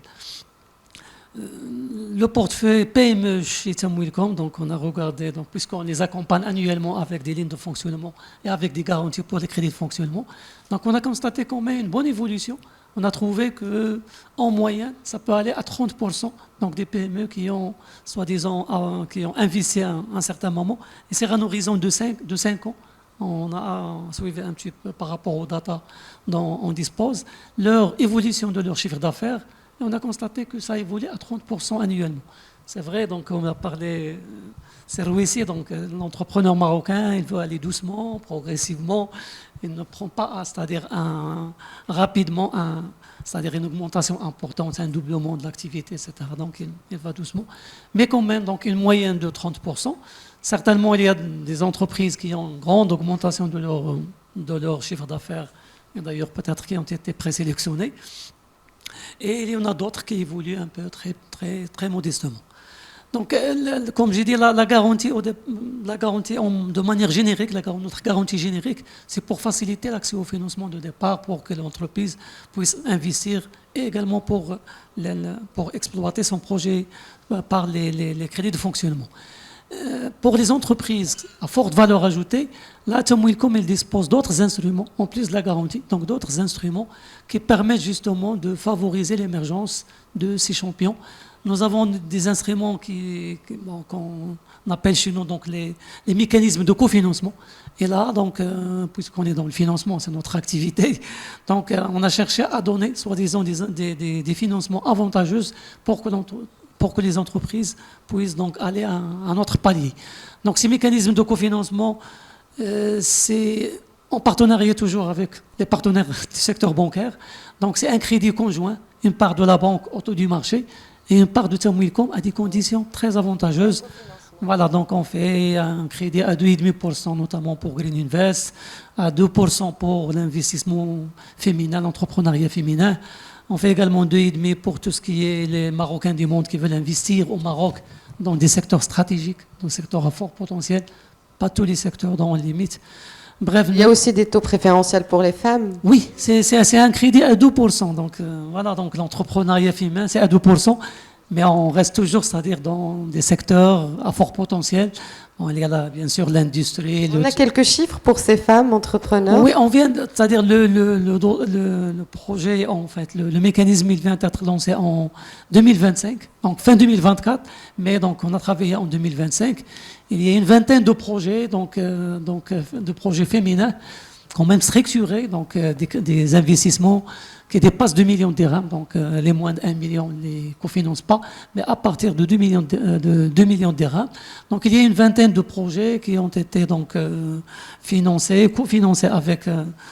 Le portefeuille PME chez Tiam Wilcom, donc on a regardé, donc, puisqu'on les accompagne annuellement avec des lignes de fonctionnement et avec des garanties pour les crédits de fonctionnement, donc on a constaté qu'on met une bonne évolution. On a trouvé qu'en moyenne, ça peut aller à 30%, donc des PME qui ont, soi-disant, qui ont investi à un certain moment. Et c'est un horizon de 5 ans. On a suivi un petit peu par rapport aux data dont on dispose, leur évolution de leur chiffre d'affaires, et on a constaté que ça évolue à 30% annuellement. C'est vrai, donc on a parlé, c'est réussi, donc l'entrepreneur marocain, il veut aller doucement, progressivement, il ne prend pas, c'est-à-dire rapidement, c'est-à-dire une augmentation importante, un doublement de l'activité, etc. Donc il va doucement, mais quand même, donc une moyenne de 30%. Certainement, il y a des entreprises qui ont une grande augmentation de leur chiffre d'affaires, et d'ailleurs peut-être qui ont été présélectionnées. Et il y en a d'autres qui évoluent un peu très modestement. Donc, comme j'ai dit, la garantie de manière générique, notre garantie générique, c'est pour faciliter l'accès au financement de départ, pour que l'entreprise puisse investir et également pour exploiter son projet par les crédits de fonctionnement. Pour les entreprises à forte valeur ajoutée, là, Tamwilcom, elle dispose d'autres instruments, en plus de la garantie, donc d'autres instruments qui permettent justement de favoriser l'émergence de ces champions. Nous avons des instruments qu'on appelle chez nous donc les mécanismes de cofinancement. Et là, donc, puisqu'on est dans le financement, c'est notre activité, donc on a cherché à donner, soi-disant, des financements avantageux pour que les entreprises puissent donc aller à un autre palier. Donc ces mécanismes de cofinancement, c'est en partenariat toujours avec les partenaires du secteur bancaire. Donc c'est un crédit conjoint, une part de la banque autour du marché et une part de Tamwilcom à des conditions très avantageuses. Voilà, donc on fait un crédit à 2,5%, notamment pour Green Invest, à 2% pour l'investissement féminin, l'entrepreneuriat féminin. On fait également 2,5% pour tout ce qui est les Marocains du monde qui veulent investir au Maroc dans des secteurs stratégiques, dans des secteurs à fort potentiel, pas tous les secteurs dans les limites. Bref, Il y a aussi des taux préférentiels pour les femmes. oui, c'est un crédit à 2%. Donc voilà, donc l'entrepreneuriat féminin, c'est à 2%. Mais on reste toujours, c'est-à-dire dans des secteurs à fort potentiel. Bon, il y a là, bien sûr, l'industrie. On a quelques chiffres pour ces femmes entrepreneurs. Oui, on vient, c'est-à-dire le projet, en fait, le mécanisme, il vient d'être lancé en 2025, donc fin 2024, mais donc on a travaillé en 2025. Il y a une vingtaine de projets, de projets féminins, quand même structurés, donc des investissements qui dépassent 2 millions de dirhams, donc les moins de 1 million ne les cofinancent pas, mais à partir de 2 millions de 2 millions de dirhams. Donc il y a une vingtaine de projets qui ont été donc financés, cofinancés avec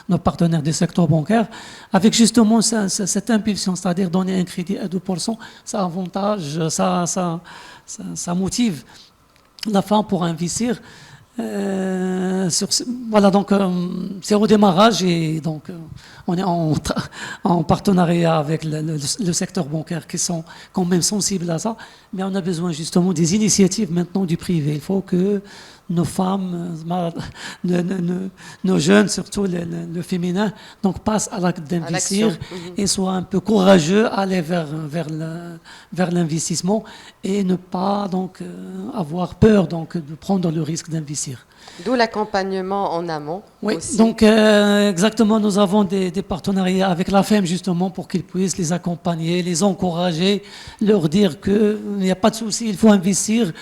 nos partenaires du secteur bancaire, avec justement cette impulsion, c'est-à-dire donner un crédit à 2%, ça avantage, ça motive la femme pour investir. Voilà, donc c'est au démarrage et donc on est en partenariat avec le secteur bancaire qui sont quand même sensibles à ça, mais on a besoin justement des initiatives maintenant du privé. Il faut que nos femmes, nos jeunes, surtout le féminin, donc passent à l'acte d'investir et soient un peu courageux, aller vers l'investissement et ne pas donc avoir peur donc de prendre le risque d'investir. D'où l'accompagnement en amont. Oui, aussi. donc exactement, nous avons des partenariats avec la FEM justement pour qu'ils puissent les accompagner, les encourager, leur dire qu'il n'y a pas de souci, il faut investir.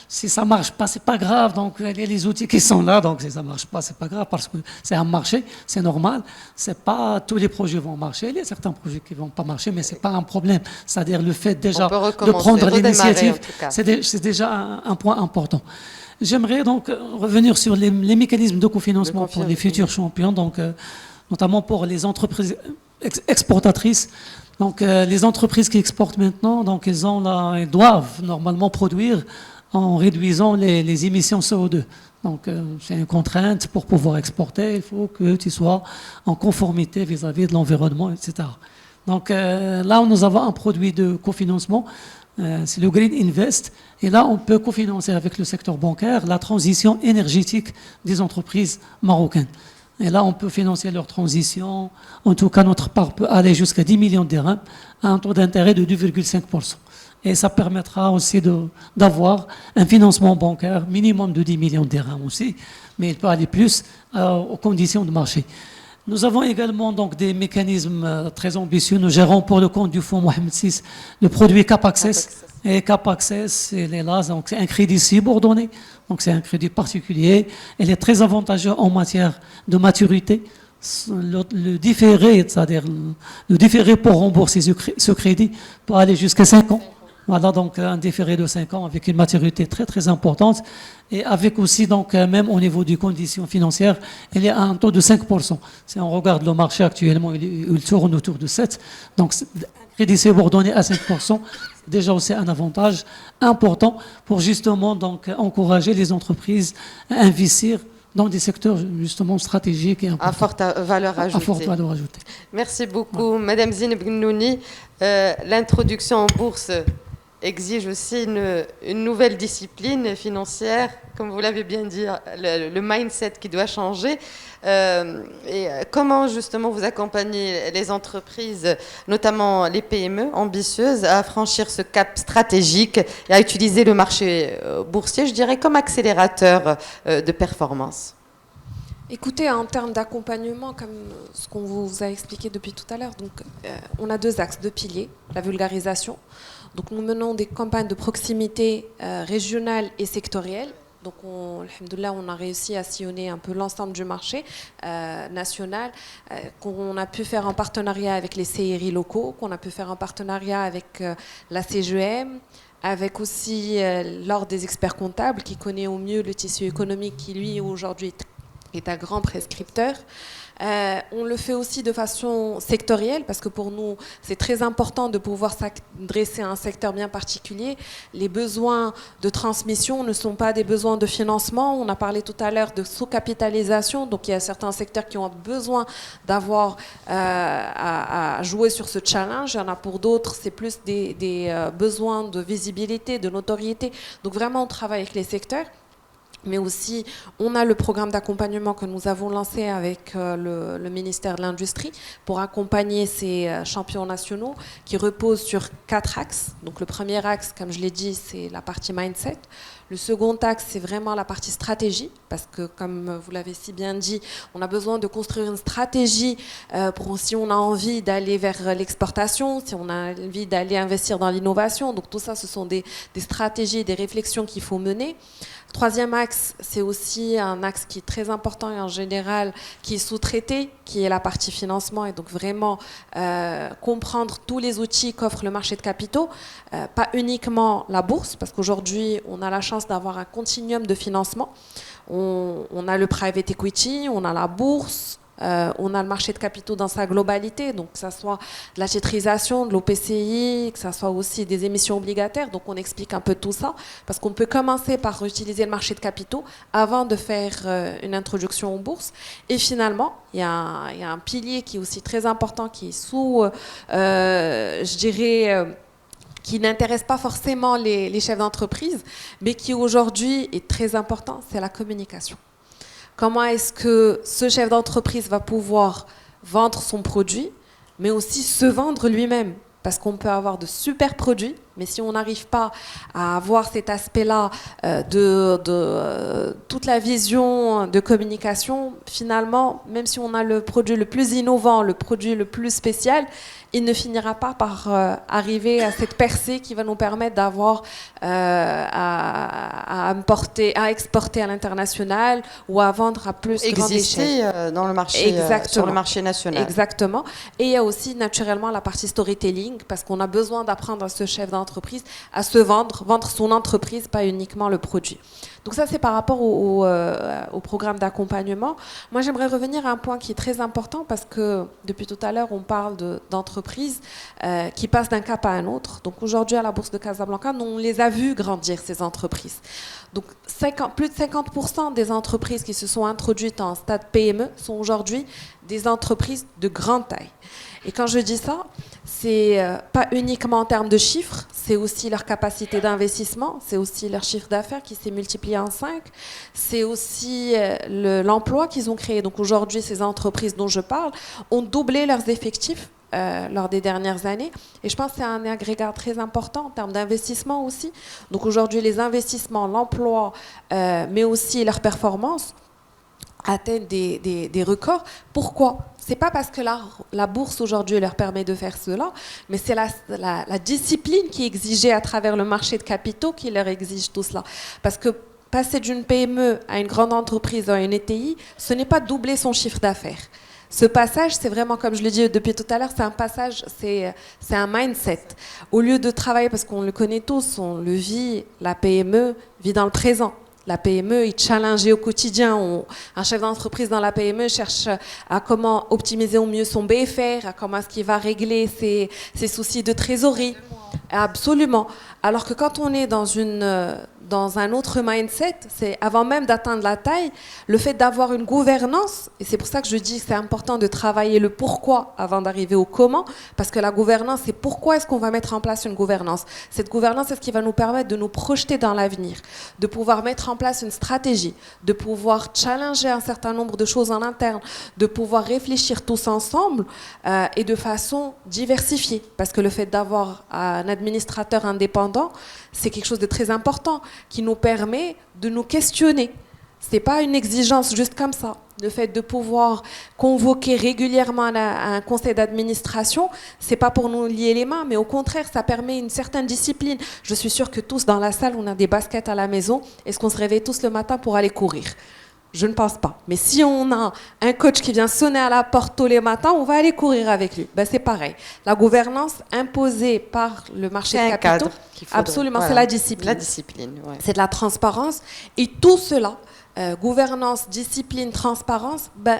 Si ça marche pas, c'est pas grave. Donc il y a les outils qui sont là. Donc si ça marche pas, c'est pas grave parce que c'est un marché, c'est normal. C'est pas tous les projets vont marcher. Il y a certains projets qui vont pas marcher, mais c'est pas un problème. C'est-à-dire le fait déjà de prendre l'initiative, c'est déjà un point important. J'aimerais donc revenir sur les mécanismes de cofinancement pour les futurs champions, donc notamment pour les entreprises exportatrices. Donc les entreprises qui exportent maintenant, donc elles doivent normalement produire en réduisant les émissions CO2. Donc, c'est une contrainte pour pouvoir exporter. Il faut que tu sois en conformité vis-à-vis de l'environnement, etc. Donc, là, nous avons un produit de cofinancement. C'est le Green Invest. Et là, on peut cofinancer avec le secteur bancaire la transition énergétique des entreprises marocaines. Et là, on peut financer leur transition. En tout cas, notre part peut aller jusqu'à 10 millions de dirhams à un taux d'intérêt de 2,5%. Et ça permettra aussi d'avoir un financement bancaire minimum de 10 millions de dirhams aussi, mais il peut aller plus aux conditions de marché. Nous avons également donc des mécanismes très ambitieux. Nous gérons pour le compte du fonds Mohamed VI le produit Cap Access. Et Cap Access, il est là, donc c'est un crédit subordonné, donc c'est un crédit particulier. Il est très avantageux en matière de maturité. Le différé, c'est-à-dire le différé pour rembourser ce crédit peut aller jusqu'à 5 ans. Voilà, donc un différé de 5 ans avec une maturité très très importante et avec aussi, donc même au niveau des conditions financières, il y a un taux de 5%. Si on regarde le marché actuellement, il tourne autour de 7%. Donc, crédit subordonné à 5%, déjà aussi un avantage important pour justement donc encourager les entreprises à investir dans des secteurs justement stratégiques et importants. À forte valeur ajoutée. À forte valeur ajoutée. Merci beaucoup, Madame Zineb Gnouni. L'introduction en bourse exige aussi une nouvelle discipline financière, comme vous l'avez bien dit, le mindset qui doit changer. Et comment justement vous accompagnez les entreprises, notamment les PME ambitieuses, à franchir ce cap stratégique et à utiliser le marché boursier, je dirais, comme accélérateur de performance? Écoutez, en termes d'accompagnement, comme ce qu'on vous a expliqué depuis tout à l'heure, donc on a 2 axes, 2 piliers, la vulgarisation. Donc nous menons des campagnes de proximité régionales et sectorielles. Donc, alhamdoulilah, on a réussi à sillonner un peu l'ensemble du marché national, qu'on a pu faire en partenariat avec les CRI locaux, qu'on a pu faire en partenariat avec la CGM, avec aussi l'Ordre des experts comptables, qui connaît au mieux le tissu économique, qui lui, aujourd'hui, est un grand prescripteur. On le fait aussi de façon sectorielle parce que pour nous, c'est très important de pouvoir s'adresser à un secteur bien particulier. Les besoins de transmission ne sont pas des besoins de financement. On a parlé tout à l'heure de sous-capitalisation. Donc, il y a certains secteurs qui ont besoin d'avoir à jouer sur ce challenge. Il y en a pour d'autres, c'est plus des besoins de visibilité, de notoriété. Donc, vraiment, on travaille avec les secteurs. Mais aussi, on a le programme d'accompagnement que nous avons lancé avec le ministère de l'Industrie pour accompagner ces champions nationaux qui reposent sur 4 axes. Donc le premier axe, comme je l'ai dit, c'est la partie mindset. Le second axe, c'est vraiment la partie stratégie, parce que comme vous l'avez si bien dit, on a besoin de construire une stratégie pour si on a envie d'aller vers l'exportation, si on a envie d'aller investir dans l'innovation. Donc tout ça, ce sont des stratégies, des réflexions qu'il faut mener. Troisième axe, c'est aussi un axe qui est très important et en général qui est sous-traité, qui est la partie financement et donc vraiment comprendre tous les outils qu'offre le marché de capitaux, pas uniquement la bourse, parce qu'aujourd'hui on a la chance d'avoir un continuum de financement. On a le private equity, on a la bourse, on a le marché de capitaux dans sa globalité, donc que ce soit de la titrisation, de l'OPCI, que ce soit aussi des émissions obligataires. Donc on explique un peu tout ça, parce qu'on peut commencer par utiliser le marché de capitaux avant de faire une introduction aux bourses. Et finalement, il y a un pilier qui est aussi très important, qui est sous, je dirais... qui n'intéresse pas forcément les chefs d'entreprise, mais qui aujourd'hui est très important, c'est la communication. Comment est-ce que ce chef d'entreprise va pouvoir vendre son produit, mais aussi se vendre lui-même? Parce qu'on peut avoir de super produits, mais si on n'arrive pas à avoir cet aspect-là de toute la vision de communication, finalement, même si on a le produit le plus innovant, le produit le plus spécial, il ne finira pas par arriver à cette percée qui va nous permettre d'avoir à exporter à l'international ou à vendre à plus grande échelle. Dans le marché, sur le marché national. Exactement. Et il y a aussi naturellement la partie storytelling, parce qu'on a besoin d'apprendre à ce chef d'entreprise à se vendre son entreprise, pas uniquement le produit. Donc ça, c'est par rapport au programme d'accompagnement. Moi, j'aimerais revenir à un point qui est très important, parce que depuis tout à l'heure, on parle d'entreprises qui passent d'un cap à un autre. Donc aujourd'hui, à la Bourse de Casablanca, nous, on les a vus grandir, ces entreprises. Donc plus de 50% des entreprises qui se sont introduites en stade PME sont aujourd'hui des entreprises de grande taille. Et quand je dis ça, c'est pas uniquement en termes de chiffres, c'est aussi leur capacité d'investissement, c'est aussi leur chiffre d'affaires qui s'est multiplié en 5, c'est aussi l'emploi qu'ils ont créé. Donc aujourd'hui, ces entreprises dont je parle ont doublé leurs effectifs lors des dernières années. Et je pense que c'est un agrégat très important en termes d'investissement aussi. Donc aujourd'hui, les investissements, l'emploi, mais aussi leur performance atteignent des records. Pourquoi ? C'est pas parce que la bourse aujourd'hui leur permet de faire cela, mais c'est la discipline qui est exigée à travers le marché de capitaux qui leur exige tout cela. Parce que passer d'une PME à une grande entreprise, à une ETI, ce n'est pas doubler son chiffre d'affaires. Ce passage, c'est vraiment, comme je le dis depuis tout à l'heure, c'est un passage, c'est un mindset. Au lieu de travailler, parce qu'on le connaît tous, on le vit, la PME vit dans le présent. La PME est challengée au quotidien. Un chef d'entreprise dans la PME cherche à comment optimiser au mieux son BFR, à comment est-ce qu'il va régler ses soucis de trésorerie. Absolument. Alors que quand on est dans un autre mindset, c'est avant même d'atteindre la taille, le fait d'avoir une gouvernance, et c'est pour ça que je dis que c'est important de travailler le pourquoi avant d'arriver au comment, parce que la gouvernance, c'est pourquoi est-ce qu'on va mettre en place une gouvernance. Cette gouvernance, c'est ce qui va nous permettre de nous projeter dans l'avenir, de pouvoir mettre en place une stratégie, de pouvoir challenger un certain nombre de choses en interne, de pouvoir réfléchir tous ensemble et de façon diversifiée, parce que le fait d'avoir un administrateur indépendant, c'est quelque chose de très important qui nous permet de nous questionner. Ce n'est pas une exigence juste comme ça. Le fait de pouvoir convoquer régulièrement un conseil d'administration, ce n'est pas pour nous lier les mains, mais au contraire, ça permet une certaine discipline. Je suis sûre que tous dans la salle, on a des baskets à la maison. Est-ce qu'on se réveille tous le matin pour aller courir ? Je ne pense pas. Mais si on a un coach qui vient sonner à la porte tous les matins, on va aller courir avec lui. Ben, c'est pareil. La gouvernance imposée par le marché de capitaux, absolument, voilà. C'est la discipline. La discipline, ouais. C'est de la transparence. Et tout cela, gouvernance, discipline, transparence, ben,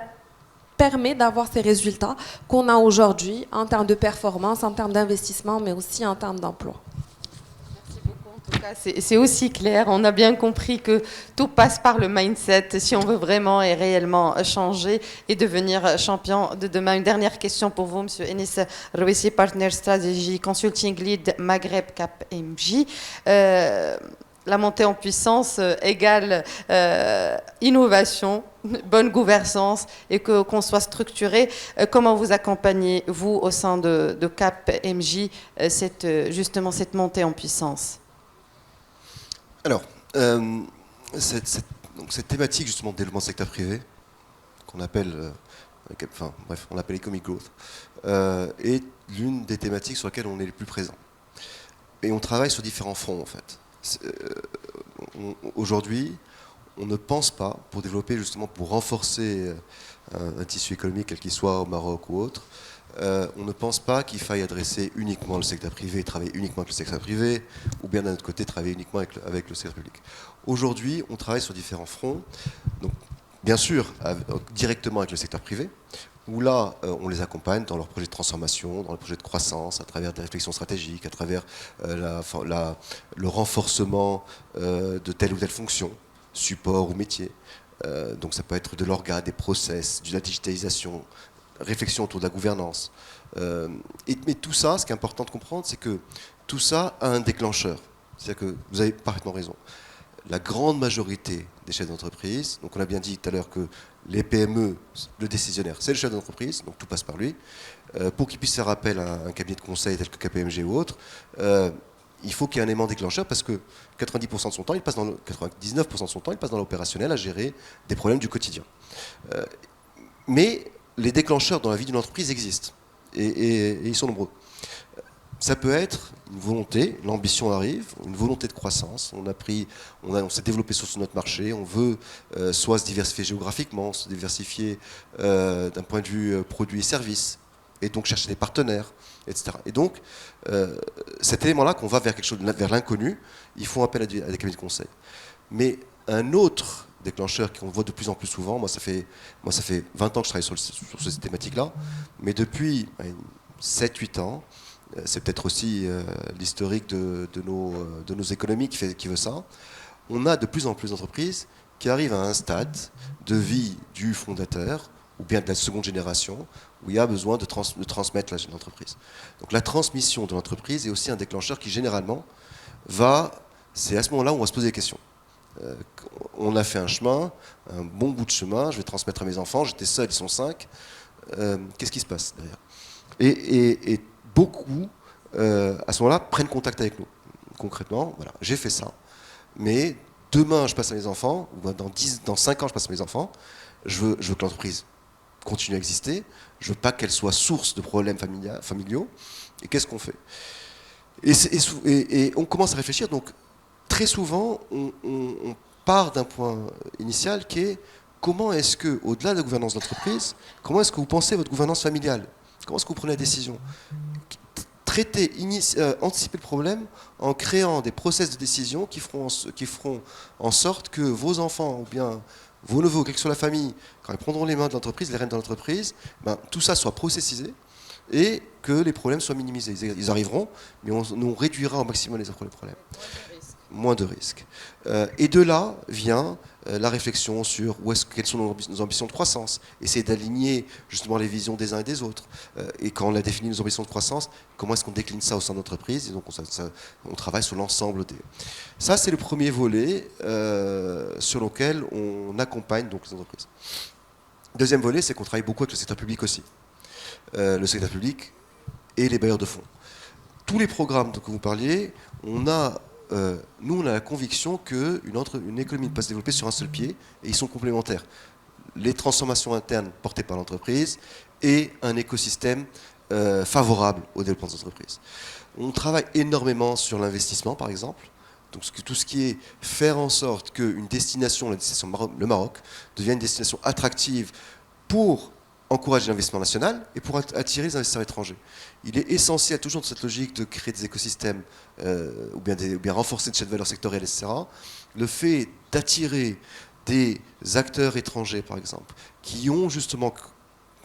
permet d'avoir ces résultats qu'on a aujourd'hui en termes de performance, en termes d'investissement, mais aussi en termes d'emploi. C'est aussi clair, on a bien compris que tout passe par le mindset si on veut vraiment et réellement changer et devenir champion de demain. Une dernière question pour vous, Monsieur Enis Rouessi, Partner Strategy Consulting Lead Maghreb KPMG. La montée en puissance égale innovation, bonne gouvernance et qu'on soit structuré. Comment vous accompagnez, vous, au sein de KPMG, justement cette montée en puissance ? Alors, cette thématique justement de développement du secteur privé, qu'on appelle, on appelle Economic Growth, est l'une des thématiques sur lesquelles on est le plus présent. Et on travaille sur différents fronts en fait. Aujourd'hui, on ne pense pas, pour développer justement, pour renforcer un tissu économique, quel qu'il soit au Maroc ou autre, on ne pense pas qu'il faille adresser uniquement le secteur privé, travailler uniquement avec le secteur privé, ou bien d'un autre côté travailler uniquement avec le secteur public. Aujourd'hui, on travaille sur différents fronts, donc bien sûr directement avec le secteur privé, où là, on les accompagne dans leurs projets de transformation, dans leurs projets de croissance, à travers des réflexions stratégiques, à travers le renforcement de telle ou telle fonction, support ou métier. Donc ça peut être de l'orga, des process, de la digitalisation, réflexion autour de la gouvernance. Mais tout ça, ce qui est important de comprendre, c'est que tout ça a un déclencheur. C'est-à-dire que vous avez parfaitement raison. La grande majorité des chefs d'entreprise, donc on a bien dit tout à l'heure que les PME, le décisionnaire, c'est le chef d'entreprise, donc tout passe par lui. Pour qu'il puisse faire appel à un cabinet de conseil tel que KPMG ou autre, il faut qu'il y ait un élément déclencheur parce que 99% de son temps, il passe dans l'opérationnel à gérer des problèmes du quotidien. Mais les déclencheurs dans la vie d'une entreprise existent et ils sont nombreux. Ça peut être une volonté, l'ambition arrive, une volonté de croissance. On s'est développé sur notre marché, on veut soit se diversifier géographiquement, se diversifier d'un point de vue produits et services, et donc chercher des partenaires, etc. Et donc, cet élément-là, qu'on va vers quelque chose, vers l'inconnu, ils font appel à des cabinets de conseil. Mais un autre déclencheur qu'on voit de plus en plus souvent, moi ça fait 20 ans que je travaille sur ces thématiques-là, mais depuis 7-8 ans, c'est peut-être aussi l'historique de nos économies qui veut ça, on a de plus en plus d'entreprises qui arrivent à un stade de vie du fondateur, ou bien de la seconde génération, où il y a besoin de transmettre l'entreprise. Donc la transmission de l'entreprise est aussi un déclencheur qui généralement c'est à ce moment-là où on va se poser des questions. On a fait un chemin, un bon bout de chemin, je vais transmettre à mes enfants, j'étais seul, ils sont 5, qu'est-ce qui se passe derrière ? Et beaucoup, à ce moment-là, prennent contact avec nous. Concrètement, voilà, j'ai fait ça, mais demain je passe à mes enfants, ou dans 5 ans je passe à mes enfants, je veux que l'entreprise continue à exister, je veux pas qu'elle soit source de problèmes familiaux, et qu'est-ce qu'on fait ? Et on commence à réfléchir, donc très souvent, on part d'un point initial qui est comment est-ce que, au-delà de la gouvernance d'entreprise, comment est-ce que vous pensez votre gouvernance familiale ? Comment est-ce que vous prenez la décision ? Anticiper le problème en créant des process de décision qui feront en sorte que vos enfants ou bien vos neveux, quelle que soit la famille, quand ils prendront les mains de l'entreprise, les rênes de l'entreprise, tout ça soit processisé et que les problèmes soient minimisés. Ils arriveront, mais on réduira au maximum les problèmes. Moins de risques. Et de là vient la réflexion sur quelles sont nos ambitions de croissance, essayer d'aligner justement les visions des uns et des autres. Et quand on a défini nos ambitions de croissance, comment est-ce qu'on décline ça au sein de l'entreprise? Et donc on travaille sur l'ensemble des... Ça, c'est le premier volet sur lequel on accompagne donc les entreprises. Deuxième volet, c'est qu'on travaille beaucoup avec le secteur public aussi. Le secteur public et les bailleurs de fonds. Tous les programmes que vous parliez, nous, on a la conviction qu'une économie ne peut pas se développer sur un seul pied, et ils sont complémentaires. Les transformations internes portées par l'entreprise et un écosystème favorable au développement des entreprises. On travaille énormément sur l'investissement, par exemple. Donc, tout ce qui est faire en sorte qu'une destination, le Maroc, devienne une destination attractive pour encourager l'investissement national et pour attirer les investisseurs étrangers. Il est essentiel, toujours dans cette logique de créer des écosystèmes ou bien renforcer de chaînes de valeur sectorielle, etc., le fait d'attirer des acteurs étrangers, par exemple, qui ont justement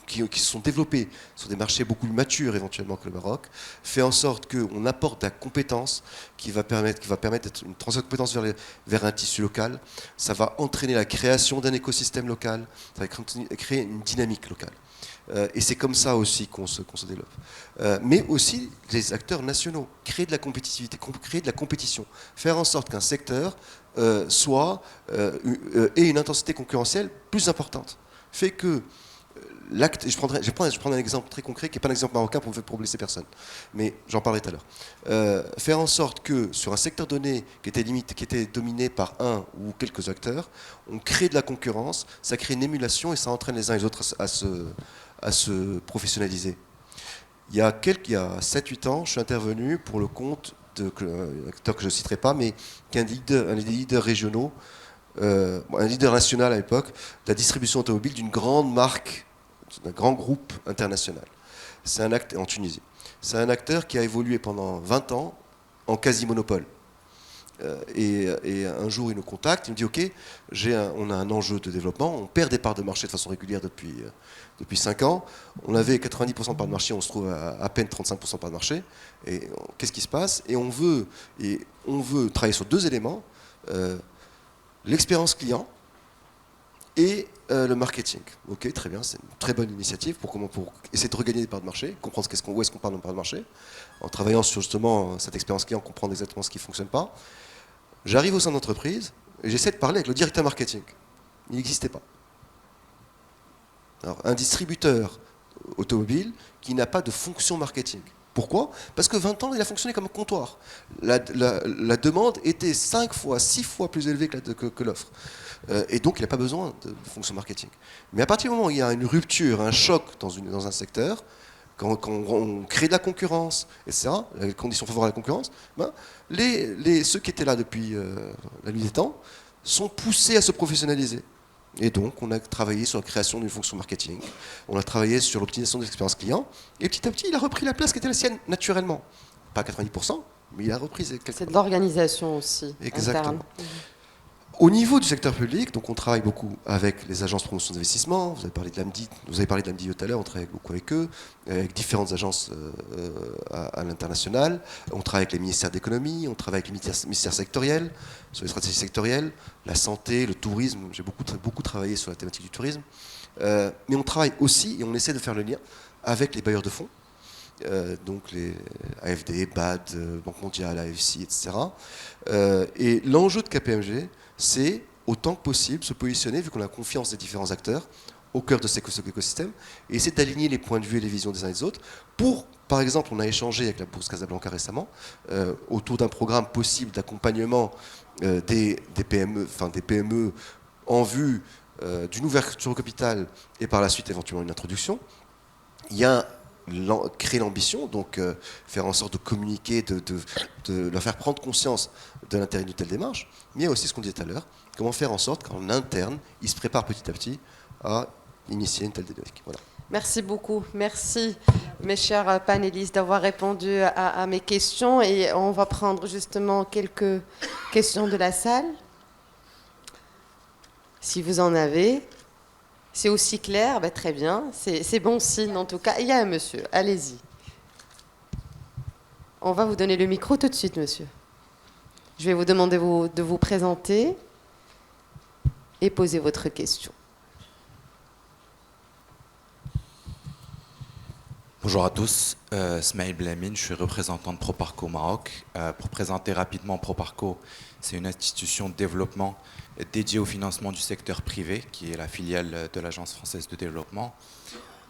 qui se sont développés sur des marchés beaucoup plus matures éventuellement que le Maroc, fait en sorte qu'on apporte de la compétence qui va permettre d'être une transfert de compétences vers un tissu local. Ça va entraîner la création d'un écosystème local, ça va créer une dynamique locale. Et c'est comme ça aussi qu'on se développe. Mais aussi les acteurs nationaux, créer de la compétitivité, créer de la compétition, faire en sorte qu'un secteur ait une intensité concurrentielle plus importante. Fait que je prends un exemple très concret qui n'est pas un exemple marocain pour blesser personne, mais j'en parlerai tout à l'heure. Faire en sorte que sur un secteur donné qui était dominé par un ou quelques acteurs, on crée de la concurrence, ça crée une émulation et ça entraîne les uns et les autres à se professionnaliser. Il y a 7-8 ans, je suis intervenu pour le compte d'un acteur que je ne citerai pas, mais qui est un des leaders régionaux, un leader national à l'époque, de la distribution automobile d'une grande marque, d'un grand groupe international. C'est un acteur en Tunisie. C'est un acteur qui a évolué pendant 20 ans en quasi-monopole. Et un jour, il nous contacte, il me dit « Ok, on a un enjeu de développement, on perd des parts de marché de façon régulière depuis 5 ans. On avait 90% de parts de marché, on se trouve à peine 35% de parts de marché. Et qu'est-ce qui se passe ?» Et on veut travailler sur 2 éléments, l'expérience client et le marketing. Ok, très bien, c'est une très bonne initiative pour essayer de regagner des parts de marché, comprendre où est-ce qu'on parle de parts de marché, en travaillant sur justement cette expérience client, comprendre exactement ce qui ne fonctionne pas. J'arrive au sein d'entreprise et j'essaie de parler avec le directeur marketing. Il n'existait pas. Alors, un distributeur automobile qui n'a pas de fonction marketing. Pourquoi ? Parce que 20 ans, il a fonctionné comme un comptoir. La demande était 5 fois, 6 fois plus élevée que l'offre. Et donc, il n'a pas besoin de fonction marketing. Mais à partir du moment où il y a une rupture, un choc dans un secteur, quand on crée de la concurrence, etc., les conditions favorables à la concurrence, ceux qui étaient là depuis la nuit des temps sont poussés à se professionnaliser. Et donc, on a travaillé sur la création d'une fonction marketing, on a travaillé sur l'optimisation de l'expérience client, et petit à petit, il a repris la place qui était la sienne naturellement. Pas 90%, mais il a repris quelque C'est de l'organisation aussi. Exactement. Interne. Au niveau du secteur public, donc on travaille beaucoup avec les agences de promotion d'investissement. Vous avez parlé de l'AMDI, tout à l'heure, on travaille beaucoup avec eux, avec différentes agences à l'international. On travaille avec les ministères d'économie, on travaille avec les ministères sectoriels, sur les stratégies sectorielles, la santé, le tourisme. J'ai beaucoup travaillé sur la thématique du tourisme. Mais on travaille aussi, et on essaie de faire le lien, avec les bailleurs de fonds. Donc les AFD, BAD, Banque mondiale, AFC, etc. Et l'enjeu de KPMG, c'est autant que possible se positionner, vu qu'on a confiance des différents acteurs, au cœur de cet écosystème, et essayer d'aligner les points de vue et les visions des uns et des autres. Par exemple, on a échangé avec la Bourse Casablanca récemment, autour d'un programme possible d'accompagnement des PME en vue d'une ouverture au capital et par la suite éventuellement une introduction. Il y a créer l'ambition, donc faire en sorte de communiquer, de leur faire prendre conscience de l'intérêt d'une telle démarche, mais il y a aussi ce qu'on disait tout à l'heure, comment faire en sorte qu'en interne, ils se préparent petit à petit à initier une telle dynamique. Voilà. Merci beaucoup. Merci, mes chers panélistes, d'avoir répondu à mes questions. Et on va prendre justement quelques questions de la salle, si vous en avez. C'est aussi clair, bah, très bien. C'est bon signe en tout cas. Il y a un monsieur, allez-y. On va vous donner le micro tout de suite, monsieur. Je vais vous demander de vous présenter et poser votre question. Bonjour à tous, Smaïl Blamine, je suis représentant de Proparco au Maroc. Pour présenter rapidement Proparco, c'est une institution de développement dédiée au financement du secteur privé, qui est la filiale de l'Agence française de développement.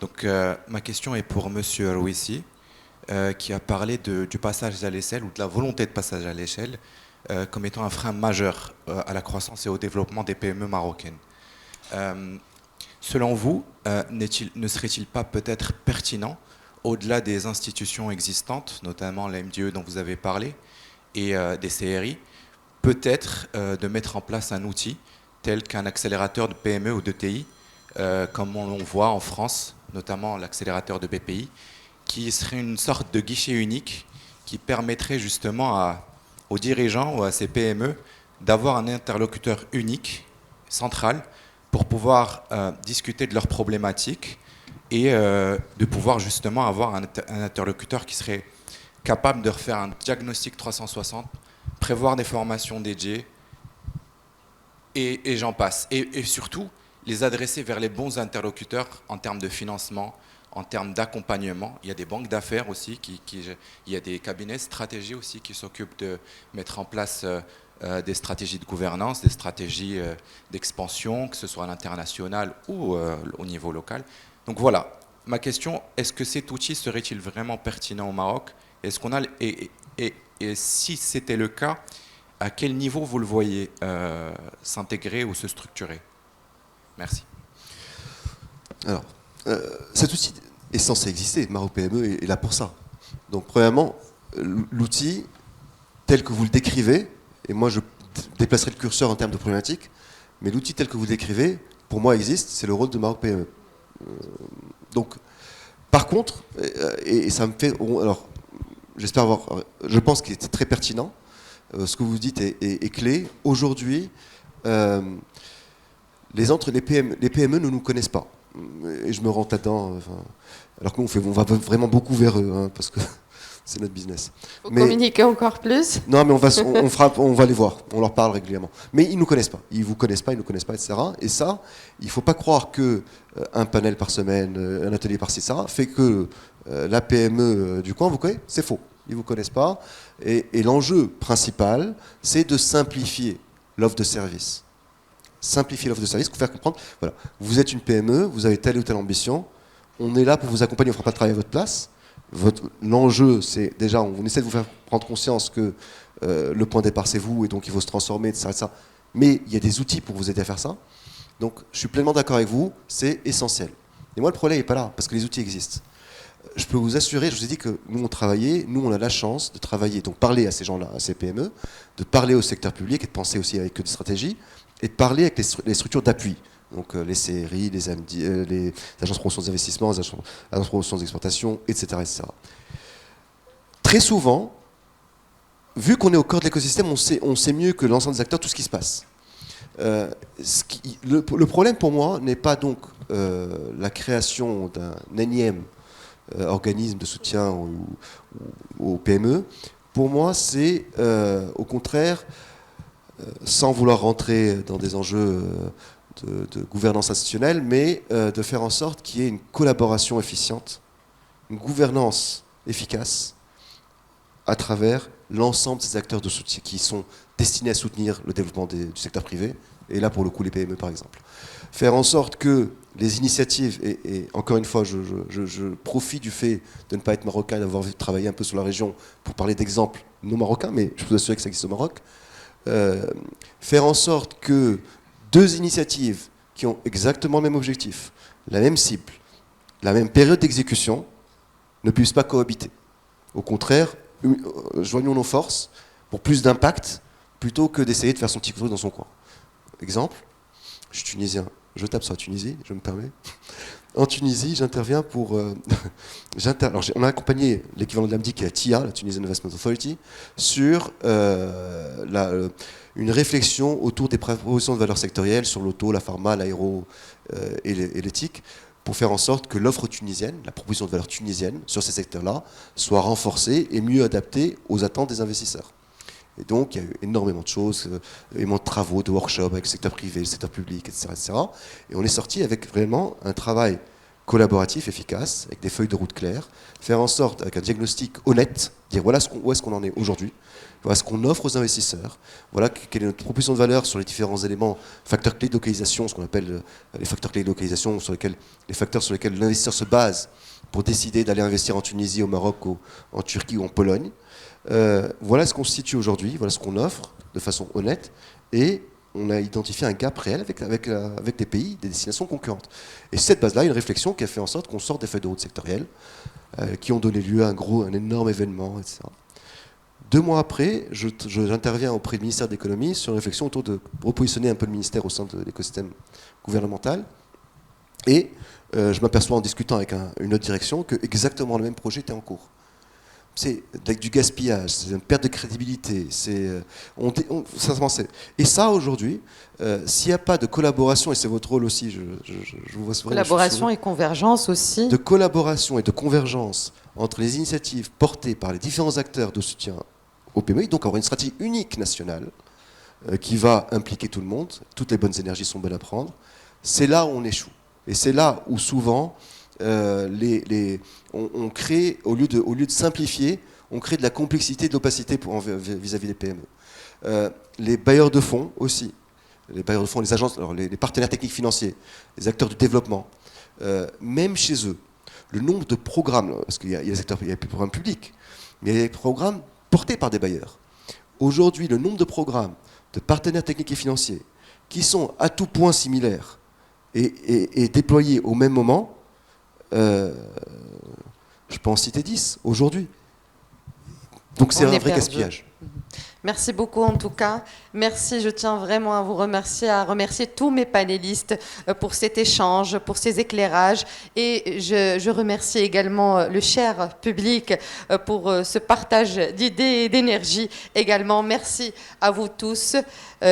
Donc ma question est pour Monsieur Rouissi, qui a parlé du passage à l'échelle ou de la volonté de passage à l'échelle comme étant un frein majeur à la croissance et au développement des PME marocaines. Selon vous, ne serait-il pas peut-être pertinent, au-delà des institutions existantes, notamment la MDE dont vous avez parlé, et des CRI, peut-être de mettre en place un outil tel qu'un accélérateur de PME ou de TI, comme on le voit en France, notamment l'accélérateur de BPI, qui serait une sorte de guichet unique qui permettrait justement aux dirigeants ou à ces PME d'avoir un interlocuteur unique, central, pour pouvoir discuter de leurs problématiques et de pouvoir justement avoir un interlocuteur qui serait capable de refaire un diagnostic 360, prévoir des formations dédiées et j'en passe. Et surtout, les adresser vers les bons interlocuteurs en termes de financement, en termes d'accompagnement. Il y a des banques d'affaires aussi, il y a des cabinets de stratégie aussi qui s'occupent de mettre en place des stratégies de gouvernance, des stratégies d'expansion, que ce soit à l'international ou au niveau local. Donc voilà, ma question, est-ce que cet outil serait-il vraiment pertinent au Maroc? Est-ce qu'on a, et si c'était le cas, à quel niveau vous le voyez s'intégrer ou se structurer? Merci. Alors, cet outil est censé exister. Maroc PME est là pour ça. Donc, premièrement, l'outil tel que vous le décrivez, et moi je déplacerai le curseur en termes de problématique, mais l'outil tel que vous le décrivez, pour moi existe, c'est le rôle de Maroc PME. Donc, par contre, et ça me fait, alors, j'espère avoir, je pense qu'il est très pertinent. Ce que vous dites est clé. Aujourd'hui, les PME ne nous connaissent pas. Et je me rends là-dedans. Alors que nous, on va vraiment beaucoup vers eux, hein, parce que c'est notre business. Vous communiquez encore plus? Non, mais on va les voir, on leur parle régulièrement. Mais ils ne nous connaissent pas, ils ne vous connaissent pas, ils ne nous connaissent pas, etc. Et ça, il ne faut pas croire qu'un panel par semaine, un atelier par-ci, ça fait que la PME du coin, vous connaissez, c'est faux. Ils ne vous connaissent pas. Et l'enjeu principal, c'est de simplifier l'offre de service. Simplifier l'offre de service, pour faire comprendre, voilà, vous êtes une PME, vous avez telle ou telle ambition, on est là pour vous accompagner, on ne fera pas de travail à votre place. L'enjeu, c'est déjà, on essaie de vous faire prendre conscience que le point de départ, c'est vous, et donc il faut se transformer, etc., etc. Mais il y a des outils pour vous aider à faire ça. Donc, je suis pleinement d'accord avec vous, c'est essentiel. Et moi, le problème n'est pas là, parce que les outils existent. Je peux vous assurer, je vous ai dit que nous, on a la chance de travailler, donc parler à ces gens-là, à ces PME, de parler au secteur public et de penser aussi avec eux des stratégies, et de parler avec les structures d'appui. Donc les CRI, les agences de promotion des investissements, les agences de promotion des exportations, etc., etc. Très souvent, vu qu'on est au cœur de l'écosystème, on sait mieux que l'ensemble des acteurs tout ce qui se passe. Le problème pour moi n'est pas donc la création d'un énième organisme de soutien aux PME. Pour moi, c'est au contraire, sans vouloir rentrer dans des enjeux de gouvernance institutionnelle, mais de faire en sorte qu'il y ait une collaboration efficiente, une gouvernance efficace à travers l'ensemble des acteurs de soutien qui sont destinés à soutenir le développement du secteur privé, et là pour le coup les PME par exemple. Faire en sorte que les initiatives, et encore une fois je profite du fait de ne pas être marocain, d'avoir travaillé un peu sur la région pour parler d'exemples non marocains, mais je peux vous assurer que ça existe au Maroc, faire en sorte que deux initiatives qui ont exactement le même objectif, la même cible, la même période d'exécution, ne puissent pas cohabiter. Au contraire, joignons nos forces pour plus d'impact, plutôt que d'essayer de faire son petit truc dans son coin. Exemple, je suis tunisien, je tape sur la Tunisie, je me permets. En Tunisie, j'interviens pour... alors, on a accompagné l'équivalent de l'AMDI, qui est la TIA, la Tunisian Investment Authority, sur une réflexion autour des propositions de valeurs sectorielles sur l'auto, la pharma, l'aéro et l'éthique, pour faire en sorte que l'offre tunisienne, la proposition de valeur tunisienne sur ces secteurs-là, soit renforcée et mieux adaptée aux attentes des investisseurs. Et donc, il y a eu énormément de choses, énormément de travaux, de workshops avec le secteur privé, le secteur public, etc., etc. Et on est sorti avec vraiment un travail collaboratif, efficace, avec des feuilles de route claires, faire en sorte, avec un diagnostic honnête, dire voilà où est-ce qu'on en est aujourd'hui, voilà ce qu'on offre aux investisseurs, voilà quelle est notre proposition de valeur sur les différents éléments, facteurs clés de localisation, ce qu'on appelle les facteurs clés de localisation, les facteurs sur lesquels l'investisseur se base pour décider d'aller investir en Tunisie, au Maroc, en Turquie ou en Pologne. Voilà ce qu'on se situe aujourd'hui, voilà ce qu'on offre de façon honnête, et on a identifié un gap réel avec des pays, des destinations concurrentes. Et cette base-là, une réflexion qui a fait en sorte qu'on sorte des feuilles de route sectorielles, qui ont donné lieu à un énorme événement, etc. 2 mois après, j'interviens auprès du ministère de l'économie sur une réflexion autour de repositionner un peu le ministère au sein de l'écosystème gouvernemental. Et je m'aperçois en discutant avec une autre direction que exactement le même projet était en cours. C'est du gaspillage, c'est une perte de crédibilité. Et ça, aujourd'hui, s'il n'y a pas de collaboration, et c'est votre rôle aussi, je vous vois souvent. Collaboration et convergence aussi. De collaboration et de convergence entre les initiatives portées par les différents acteurs de soutien au PME, donc avoir une stratégie unique nationale qui va impliquer tout le monde, toutes les bonnes énergies sont bonnes à prendre, c'est là où on échoue. Et c'est là où souvent... on crée, au lieu de simplifier, on crée de la complexité, de l'opacité vis-à-vis des PME. Les bailleurs de fonds aussi, les bailleurs de fonds, les agences, alors les partenaires techniques financiers, les acteurs du développement, même chez eux, le nombre de programmes, parce qu'il y a les secteurs, il y a plus de programmes publics, mais il y a des programmes portés par des bailleurs. Aujourd'hui, le nombre de programmes de partenaires techniques et financiers qui sont à tout point similaires et déployés au même moment, je peux en citer 10 aujourd'hui. Donc c'est un vrai gaspillage. Merci beaucoup en tout cas. Merci, je tiens vraiment à vous remercier, à remercier tous mes panélistes pour cet échange, pour ces éclairages. Et je remercie également le cher public pour ce partage d'idées et d'énergie également. Merci à vous tous,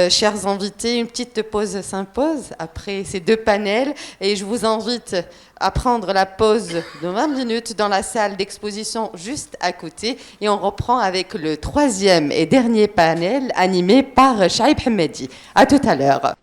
chers invités. Une petite pause s'impose après ces 2 panels. Et je vous invite à prendre la pause de 20 minutes dans la salle d'exposition juste à côté. Et on reprend avec le 3e et dernier panel animé par Chaïb Hamedi. À tout à l'heure.